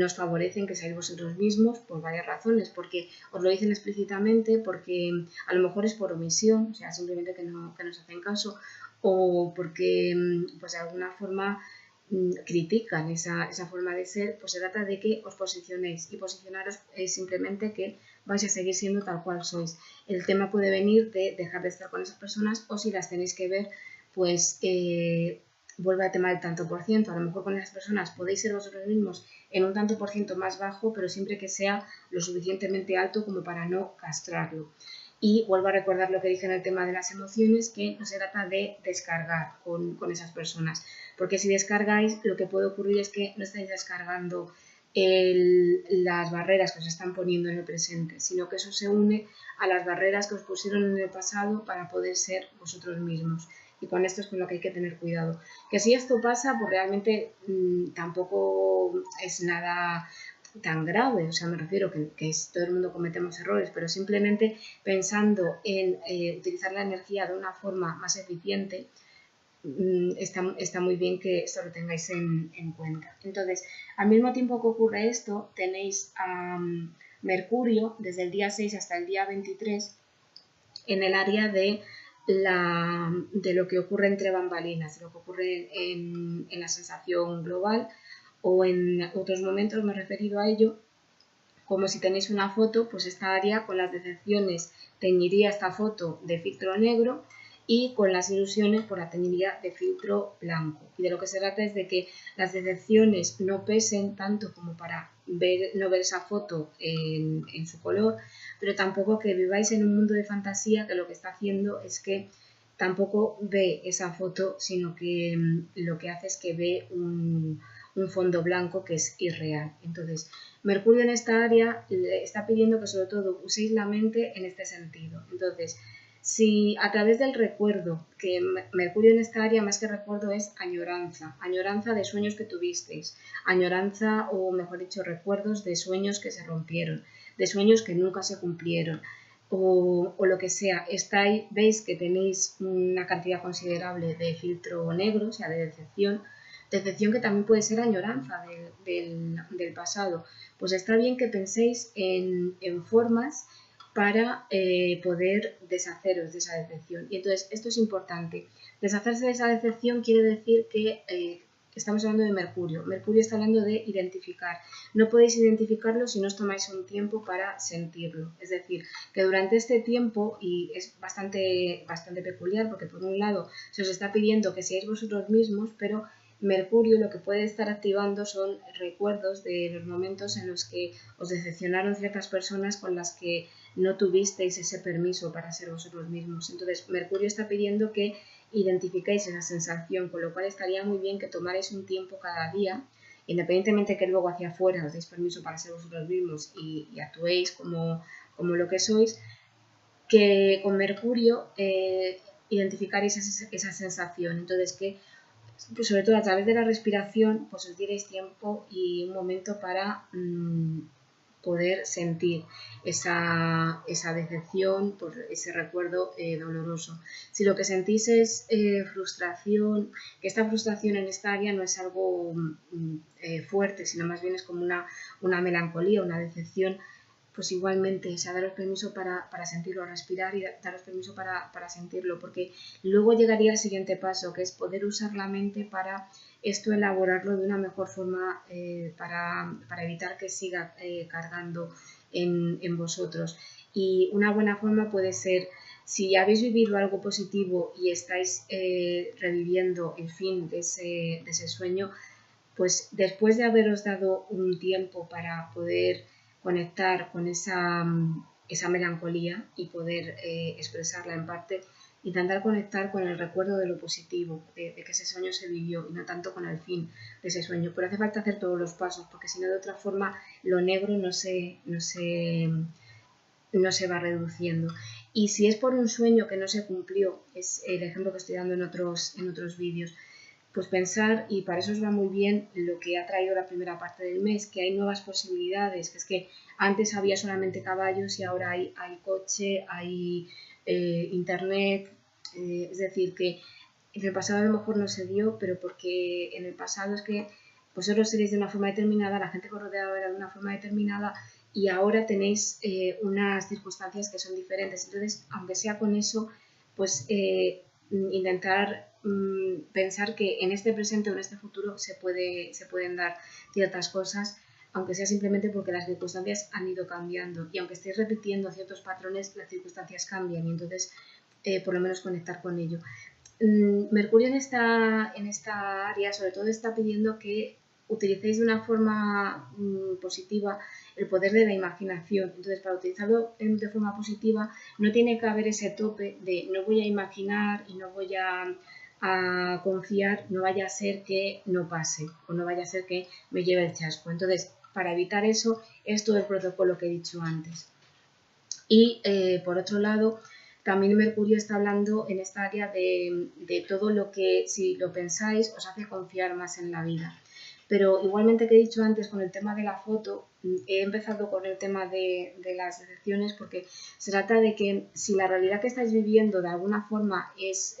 os favorecen que seáis vosotros mismos, por varias razones, porque os lo dicen explícitamente, porque a lo mejor es por omisión, o sea, simplemente que nos hacen caso, o porque pues de alguna forma critican esa forma de ser, pues se trata de que os posicionéis y posicionaros es simplemente que vais a seguir siendo tal cual sois. El tema puede venir de dejar de estar con esas personas o si las tenéis que ver, pues vuelve al tema del tanto por ciento. A lo mejor con esas personas podéis ser vosotros mismos en un tanto por ciento más bajo, pero siempre que sea lo suficientemente alto como para no castrarlo. Y vuelvo a recordar lo que dije en el tema de las emociones, que no se trata de descargar con esas personas, porque si descargáis lo que puede ocurrir es que no estáis descargando las barreras que os están poniendo en el presente, sino que eso se une a las barreras que os pusieron en el pasado para poder ser vosotros mismos. Y con esto es con lo que hay que tener cuidado. Que si esto pasa, pues realmente tampoco es nada tan grave, o sea, me refiero que todo el mundo cometemos errores, pero simplemente pensando en utilizar la energía de una forma más eficiente, está muy bien que esto lo tengáis en cuenta. Entonces, al mismo tiempo que ocurre esto, tenéis a Mercurio desde el día 6 hasta el día 23 en el área de lo que ocurre entre bambalinas, de lo que ocurre en la sensación global, o en otros momentos me he referido a ello como si tenéis una foto, pues esta área con las decepciones teñiría esta foto de filtro negro y con las ilusiones pues la teñiría de filtro blanco. Y de lo que se trata es de que las decepciones no pesen tanto como para no ver esa foto en su color, pero tampoco que viváis en un mundo de fantasía que lo que está haciendo es que tampoco ve esa foto, sino que lo que hace es que ve un fondo blanco que es irreal. Entonces, Mercurio en esta área le está pidiendo que sobre todo uséis la mente en este sentido. Entonces, Si a través del recuerdo, que Mercurio en esta área más que recuerdo es añoranza, añoranza de sueños que tuvisteis, añoranza o mejor dicho recuerdos de sueños que se rompieron, de sueños que nunca se cumplieron o lo que sea, veis que tenéis una cantidad considerable de filtro negro, o sea de decepción que también puede ser añoranza del pasado, pues está bien que penséis en formas para poder deshaceros de esa decepción. Y entonces esto es importante. Deshacerse de esa decepción quiere decir que estamos hablando de Mercurio. Mercurio está hablando de identificar. No podéis identificarlo si no os tomáis un tiempo para sentirlo. Es decir, que durante este tiempo, y es bastante peculiar porque por un lado se os está pidiendo que seáis vosotros mismos, pero Mercurio lo que puede estar activando son recuerdos de los momentos en los que os decepcionaron ciertas personas con las que no tuvisteis ese permiso para ser vosotros mismos. Entonces, Mercurio está pidiendo que identifiquéis esa sensación, con lo cual estaría muy bien que tomarais un tiempo cada día, independientemente que luego hacia afuera os deis permiso para ser vosotros mismos y actuéis como lo que sois, que con Mercurio identificaréis esa sensación. Entonces, que pues sobre todo a través de la respiración, pues os dierais tiempo y un momento para poder sentir esa decepción, por ese recuerdo doloroso. Si lo que sentís es frustración, que esta frustración en esta área no es algo fuerte, sino más bien es como una melancolía, una decepción, pues igualmente, o sea, daros permiso para sentirlo, respirar y daros permiso para sentirlo, porque luego llegaría el siguiente paso, que es poder usar la mente para esto elaborarlo de una mejor forma para evitar que siga cargando en vosotros. Y una buena forma puede ser, si habéis vivido algo positivo y estáis reviviendo el fin de ese sueño, pues después de haberos dado un tiempo para poder conectar con esa melancolía y poder expresarla en parte, intentar conectar con el recuerdo de lo positivo, de que ese sueño se vivió y no tanto con el fin de ese sueño. Pero hace falta hacer todos los pasos, porque si no, de otra forma, lo negro no se va reduciendo. Y si es por un sueño que no se cumplió, es el ejemplo que estoy dando en otros vídeos, pues pensar, y para eso os va muy bien lo que ha traído la primera parte del mes, que hay nuevas posibilidades, que es que antes había solamente caballos y ahora hay coche, hay internet, es decir, que en el pasado a lo mejor no se dio, pero porque en el pasado es que vosotros seréis de una forma determinada, la gente que os rodeaba era de una forma determinada y ahora tenéis unas circunstancias que son diferentes. Entonces, aunque sea con eso, pues intentar pensar que en este presente o en este futuro se pueden dar ciertas cosas, aunque sea simplemente porque las circunstancias han ido cambiando y aunque estéis repitiendo ciertos patrones, las circunstancias cambian y entonces por lo menos conectar con ello. Mercurio en esta área sobre todo está pidiendo que utilicéis de una forma positiva el poder de la imaginación. Entonces, para utilizarlo de forma positiva no tiene que haber ese tope de no voy a imaginar y no voy a confiar, no vaya a ser que no pase o no vaya a ser que me lleve el chasco. Entonces, para evitar eso es todo el protocolo que he dicho antes. Y por otro lado, también Mercurio está hablando en esta área de todo lo que, si lo pensáis, os hace confiar más en la vida. Pero igualmente que he dicho antes con el tema de la foto, he empezado con el tema de las decepciones porque se trata de que si la realidad que estáis viviendo de alguna forma es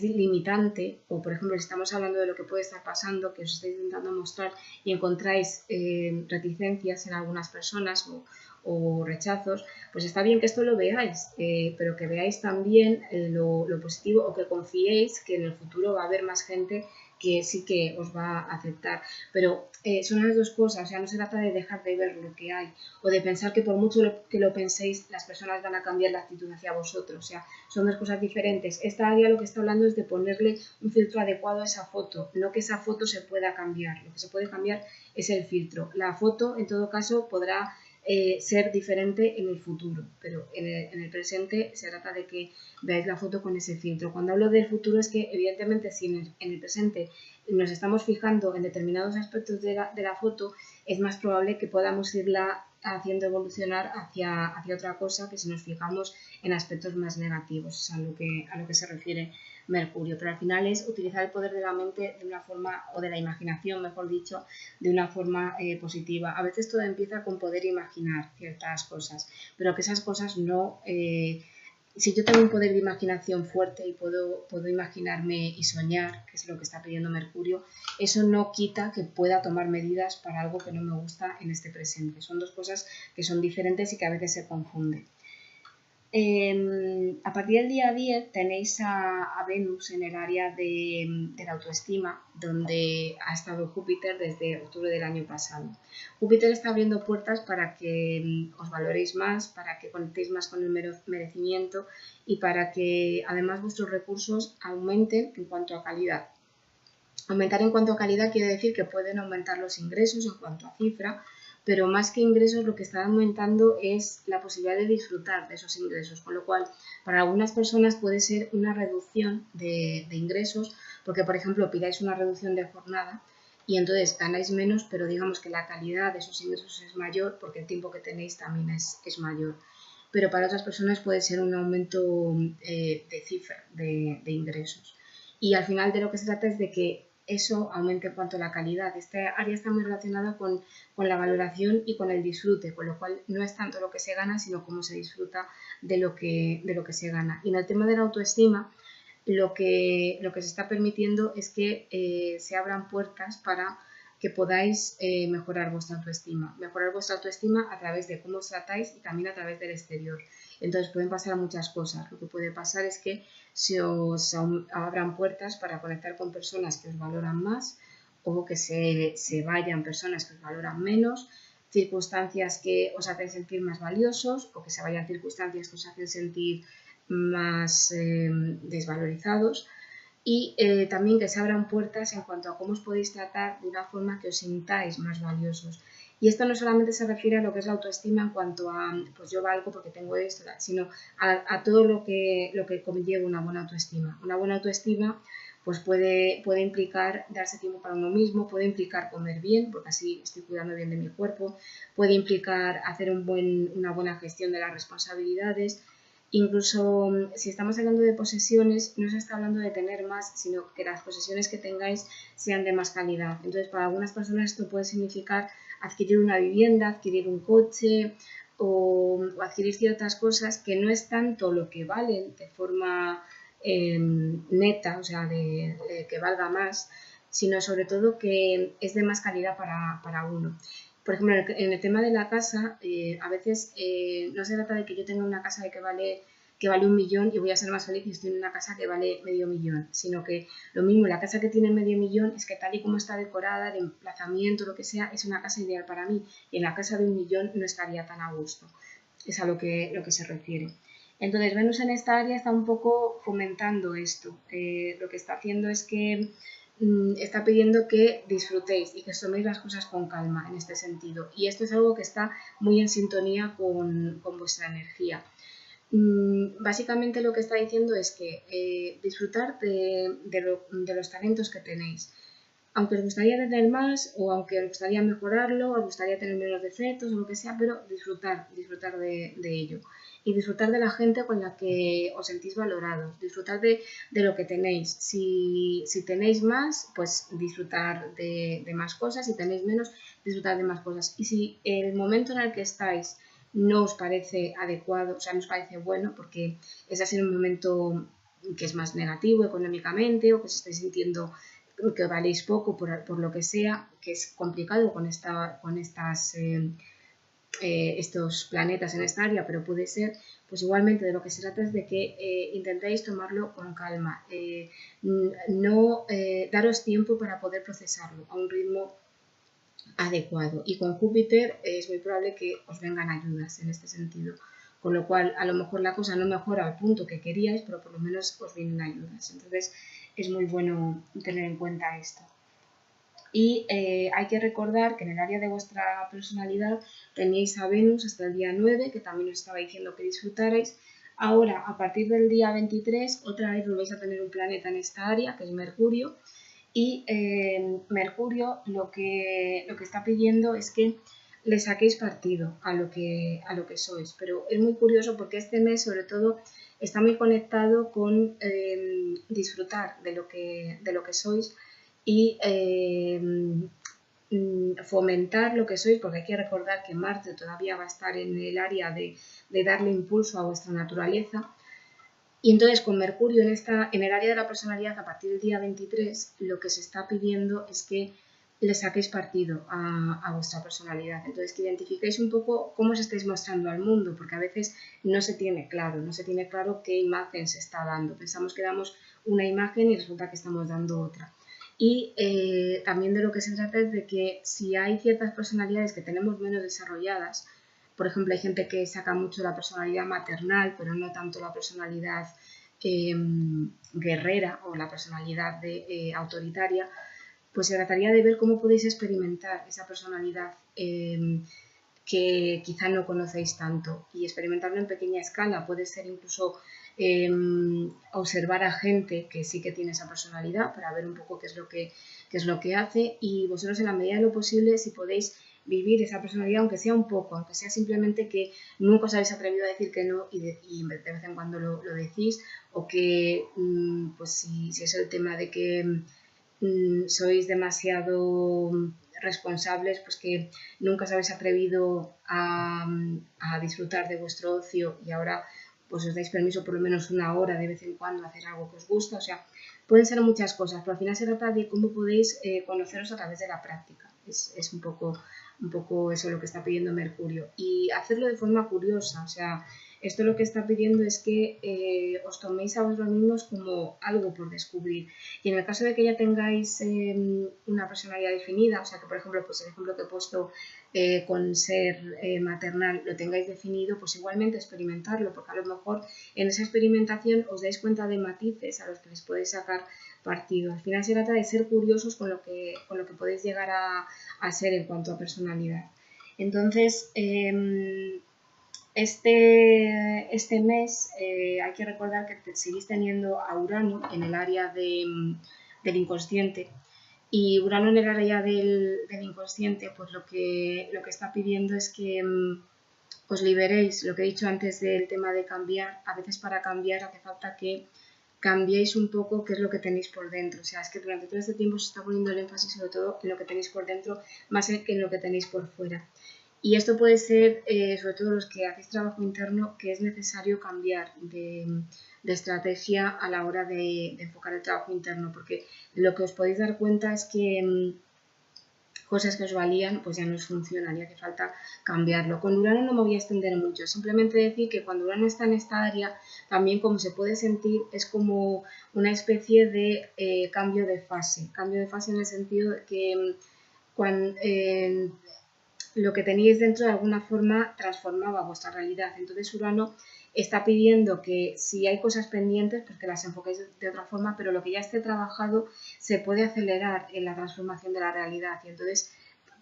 limitante, o por ejemplo si estamos hablando de lo que puede estar pasando, que os estáis intentando mostrar y encontráis reticencias en algunas personas o rechazos, pues está bien que esto lo veáis, pero que veáis también lo positivo o que confiéis que en el futuro va a haber más gente que sí que os va a aceptar. Pero son las dos cosas, o sea, no se trata de dejar de ver lo que hay o de pensar que por mucho que lo penséis, las personas van a cambiar la actitud hacia vosotros, o sea, son dos cosas diferentes. Esta área lo que está hablando es de ponerle un filtro adecuado a esa foto, no que esa foto se pueda cambiar, lo que se puede cambiar es el filtro. La foto, en todo caso, podrá ser diferente en el futuro, pero en el presente se trata de que veáis la foto con ese filtro. Cuando hablo del futuro es que evidentemente si en el presente nos estamos fijando en determinados aspectos de la foto, es más probable que podamos irla haciendo evolucionar hacia otra cosa que si nos fijamos en aspectos más negativos, es a lo que se refiere Mercurio. Pero al final es utilizar el poder de la mente de una forma, o de la imaginación, mejor dicho, de una forma positiva. A veces todo empieza con poder imaginar ciertas cosas, pero que esas cosas no... si yo tengo un poder de imaginación fuerte y puedo imaginarme y soñar, que es lo que está pidiendo Mercurio, eso no quita que pueda tomar medidas para algo que no me gusta en este presente. Son dos cosas que son diferentes y que a veces se confunden. A partir del día 10 tenéis a Venus en el área de la autoestima, donde ha estado Júpiter desde octubre del año pasado. Júpiter está abriendo puertas para que os valoréis más, para que conectéis más con el merecimiento y para que además vuestros recursos aumenten en cuanto a calidad. Aumentar en cuanto a calidad quiere decir que pueden aumentar los ingresos en cuanto a cifra, pero más que ingresos lo que está aumentando es la posibilidad de disfrutar de esos ingresos, con lo cual para algunas personas puede ser una reducción de ingresos, porque por ejemplo pidáis una reducción de jornada y entonces ganáis menos, pero digamos que la calidad de esos ingresos es mayor porque el tiempo que tenéis también es mayor. Pero para otras personas puede ser un aumento de cifra, de ingresos. Y al final de lo que se trata es de que eso aumente en cuanto a la calidad. Esta área está muy relacionada con la valoración y con el disfrute, con lo cual no es tanto lo que se gana, sino cómo se disfruta de lo que se gana. Y en el tema de la autoestima, lo que se está permitiendo es que se abran puertas para que podáis mejorar vuestra autoestima. Mejorar vuestra autoestima a través de cómo os tratáis y también a través del exterior. Entonces pueden pasar muchas cosas. Lo que puede pasar es que se os abran puertas para conectar con personas que os valoran más o que se vayan personas que os valoran menos, circunstancias que os hacen sentir más valiosos o que se vayan circunstancias que os hacen sentir más desvalorizados y también que se abran puertas en cuanto a cómo os podéis tratar de una forma que os sintáis más valiosos. Y esto no solamente se refiere a lo que es la autoestima en cuanto a, pues yo valgo porque tengo esto, sino a todo lo que conlleva una buena autoestima. Una buena autoestima pues puede implicar darse tiempo para uno mismo, puede implicar comer bien, porque así estoy cuidando bien de mi cuerpo, puede implicar hacer una buena gestión de las responsabilidades. Incluso si estamos hablando de posesiones, no se está hablando de tener más, sino que las posesiones que tengáis sean de más calidad. Entonces, para algunas personas esto puede significar adquirir una vivienda, adquirir un coche o adquirir ciertas cosas que no es tanto lo que valen de forma neta, o sea, de que valga más, sino sobre todo que es de más calidad para uno. Por ejemplo, en el tema de la casa, a veces no se trata de que yo tenga una casa que vale 1 millón y voy a ser más feliz si estoy en una casa que vale medio millón, sino que lo mismo, la casa que tiene medio millón es que tal y como está decorada, el emplazamiento, lo que sea, es una casa ideal para mí y en la casa de 1 millón no estaría tan a gusto. Es a lo que se refiere. Entonces, Venus en esta área está un poco fomentando esto. Lo que está haciendo es que está pidiendo que disfrutéis y que os toméis las cosas con calma en este sentido. Y esto es algo que está muy en sintonía con vuestra energía. Básicamente lo que está diciendo es que disfrutar de los talentos que tenéis. Aunque os gustaría tener más o aunque os gustaría mejorarlo, os gustaría tener menos defectos o lo que sea, pero disfrutar de ello. Y disfrutar de la gente con la que os sentís valorados, disfrutar de lo que tenéis. Si tenéis más, pues disfrutar de más cosas, si tenéis menos, disfrutar de más cosas. Y si el momento en el que estáis no os parece adecuado, o sea, no os parece bueno, porque es así un momento que es más negativo económicamente o que os estáis sintiendo que valéis poco por lo que sea, que es complicado con estos planetas en esta área, pero puede ser, pues igualmente de lo que se trata es de que intentéis tomarlo con calma, daros tiempo para poder procesarlo a un ritmo adecuado. Y con Júpiter es muy probable que os vengan ayudas en este sentido, con lo cual a lo mejor la cosa no mejora al punto que queríais, pero por lo menos os vienen ayudas. Entonces es muy bueno tener en cuenta esto. Y hay que recordar que en el área de vuestra personalidad teníais a Venus hasta el día 9, que también os estaba diciendo que disfrutarais. Ahora, a partir del día 23, otra vez volvéis a tener un planeta en esta área, que es Mercurio. Y Mercurio lo que está pidiendo es que le saquéis partido a lo que sois. Pero es muy curioso porque este mes, sobre todo, está muy conectado con disfrutar de lo que sois y fomentar lo que sois, porque hay que recordar que Marte todavía va a estar en el área de darle impulso a vuestra naturaleza. Y entonces con Mercurio en el área de la personalidad a partir del día 23, lo que se está pidiendo es que le saquéis partido a vuestra personalidad. Entonces que identifiquéis un poco cómo os estáis mostrando al mundo, porque a veces no se tiene claro qué imagen se está dando. Pensamos que damos una imagen y resulta que estamos dando otra. Y también de lo que se trata es de que si hay ciertas personalidades que tenemos menos desarrolladas, por ejemplo, hay gente que saca mucho la personalidad maternal, pero no tanto la personalidad guerrera o la personalidad autoritaria, pues se trataría de ver cómo podéis experimentar esa personalidad que quizá no conocéis tanto y experimentarlo en pequeña escala. Puede ser incluso observar a gente que sí que tiene esa personalidad para ver un poco qué es lo que hace, y vosotros en la medida de lo posible, si podéis vivir esa personalidad, aunque sea un poco, aunque sea simplemente que nunca os habéis atrevido a decir que no y de vez en cuando lo decís, o que pues si es el tema de que sois demasiado responsables, pues que nunca os habéis atrevido a disfrutar de vuestro ocio y ahora pues os dais permiso por lo menos una hora de vez en cuando a hacer algo que os gusta. O sea, pueden ser muchas cosas, pero al final se trata de cómo podéis conoceros a través de la práctica. Es un poco eso lo que está pidiendo Mercurio, y hacerlo de forma curiosa. O sea, esto lo que está pidiendo es que os toméis a vosotros mismos como algo por descubrir. Y en el caso de que ya tengáis una personalidad definida, o sea que por ejemplo, pues el ejemplo que he puesto con ser maternal lo tengáis definido, pues igualmente experimentarlo, porque a lo mejor en esa experimentación os dais cuenta de matices a los que les podéis sacar partido. Al final se trata de ser curiosos con lo que podéis llegar a ser en cuanto a personalidad. Entonces, este mes hay que recordar que seguís teniendo a Urano en el área del inconsciente, y Urano en el área del inconsciente, pues lo que está pidiendo es que os liberéis, lo que he dicho antes del tema de cambiar. A veces para cambiar hace falta que cambiéis un poco qué es lo que tenéis por dentro. O sea, es que durante todo este tiempo se está poniendo el énfasis sobre todo en lo que tenéis por dentro más que en lo que tenéis por fuera. Y esto puede ser, sobre todo los que hacéis trabajo interno, que es necesario cambiar de estrategia a la hora de enfocar el trabajo interno, porque lo que os podéis dar cuenta es que cosas que os valían pues ya no os funcionan y hace falta cambiarlo. Con Urano no me voy a extender mucho, simplemente decir que cuando Urano está en esta área, también como se puede sentir, es como una especie de cambio de fase en el sentido de que cuando lo que teníais dentro de alguna forma transformaba vuestra realidad. Entonces Urano está pidiendo que si hay cosas pendientes, pues que las enfoquéis de otra forma, pero lo que ya esté trabajado se puede acelerar en la transformación de la realidad, y entonces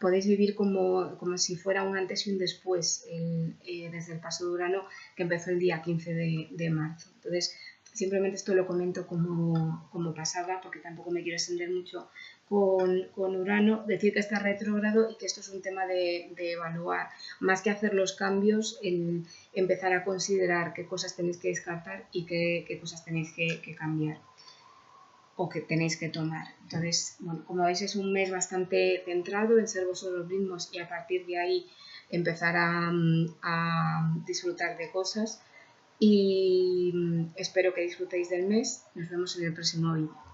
podéis vivir como si fuera un antes y un después desde el paso de Urano, que empezó el día 15 de marzo. Entonces, simplemente esto lo comento como pasada, porque tampoco me quiero extender mucho con Urano. Decir que está retrógrado y que esto es un tema de evaluar, más que hacer los cambios, en empezar a considerar qué cosas tenéis que descartar y qué cosas tenéis que cambiar o que tenéis que tomar. Entonces, bueno, como veis, es un mes bastante centrado en ser vosotros mismos y a partir de ahí empezar a disfrutar de cosas, y espero que disfrutéis del mes. Nos vemos en el próximo vídeo.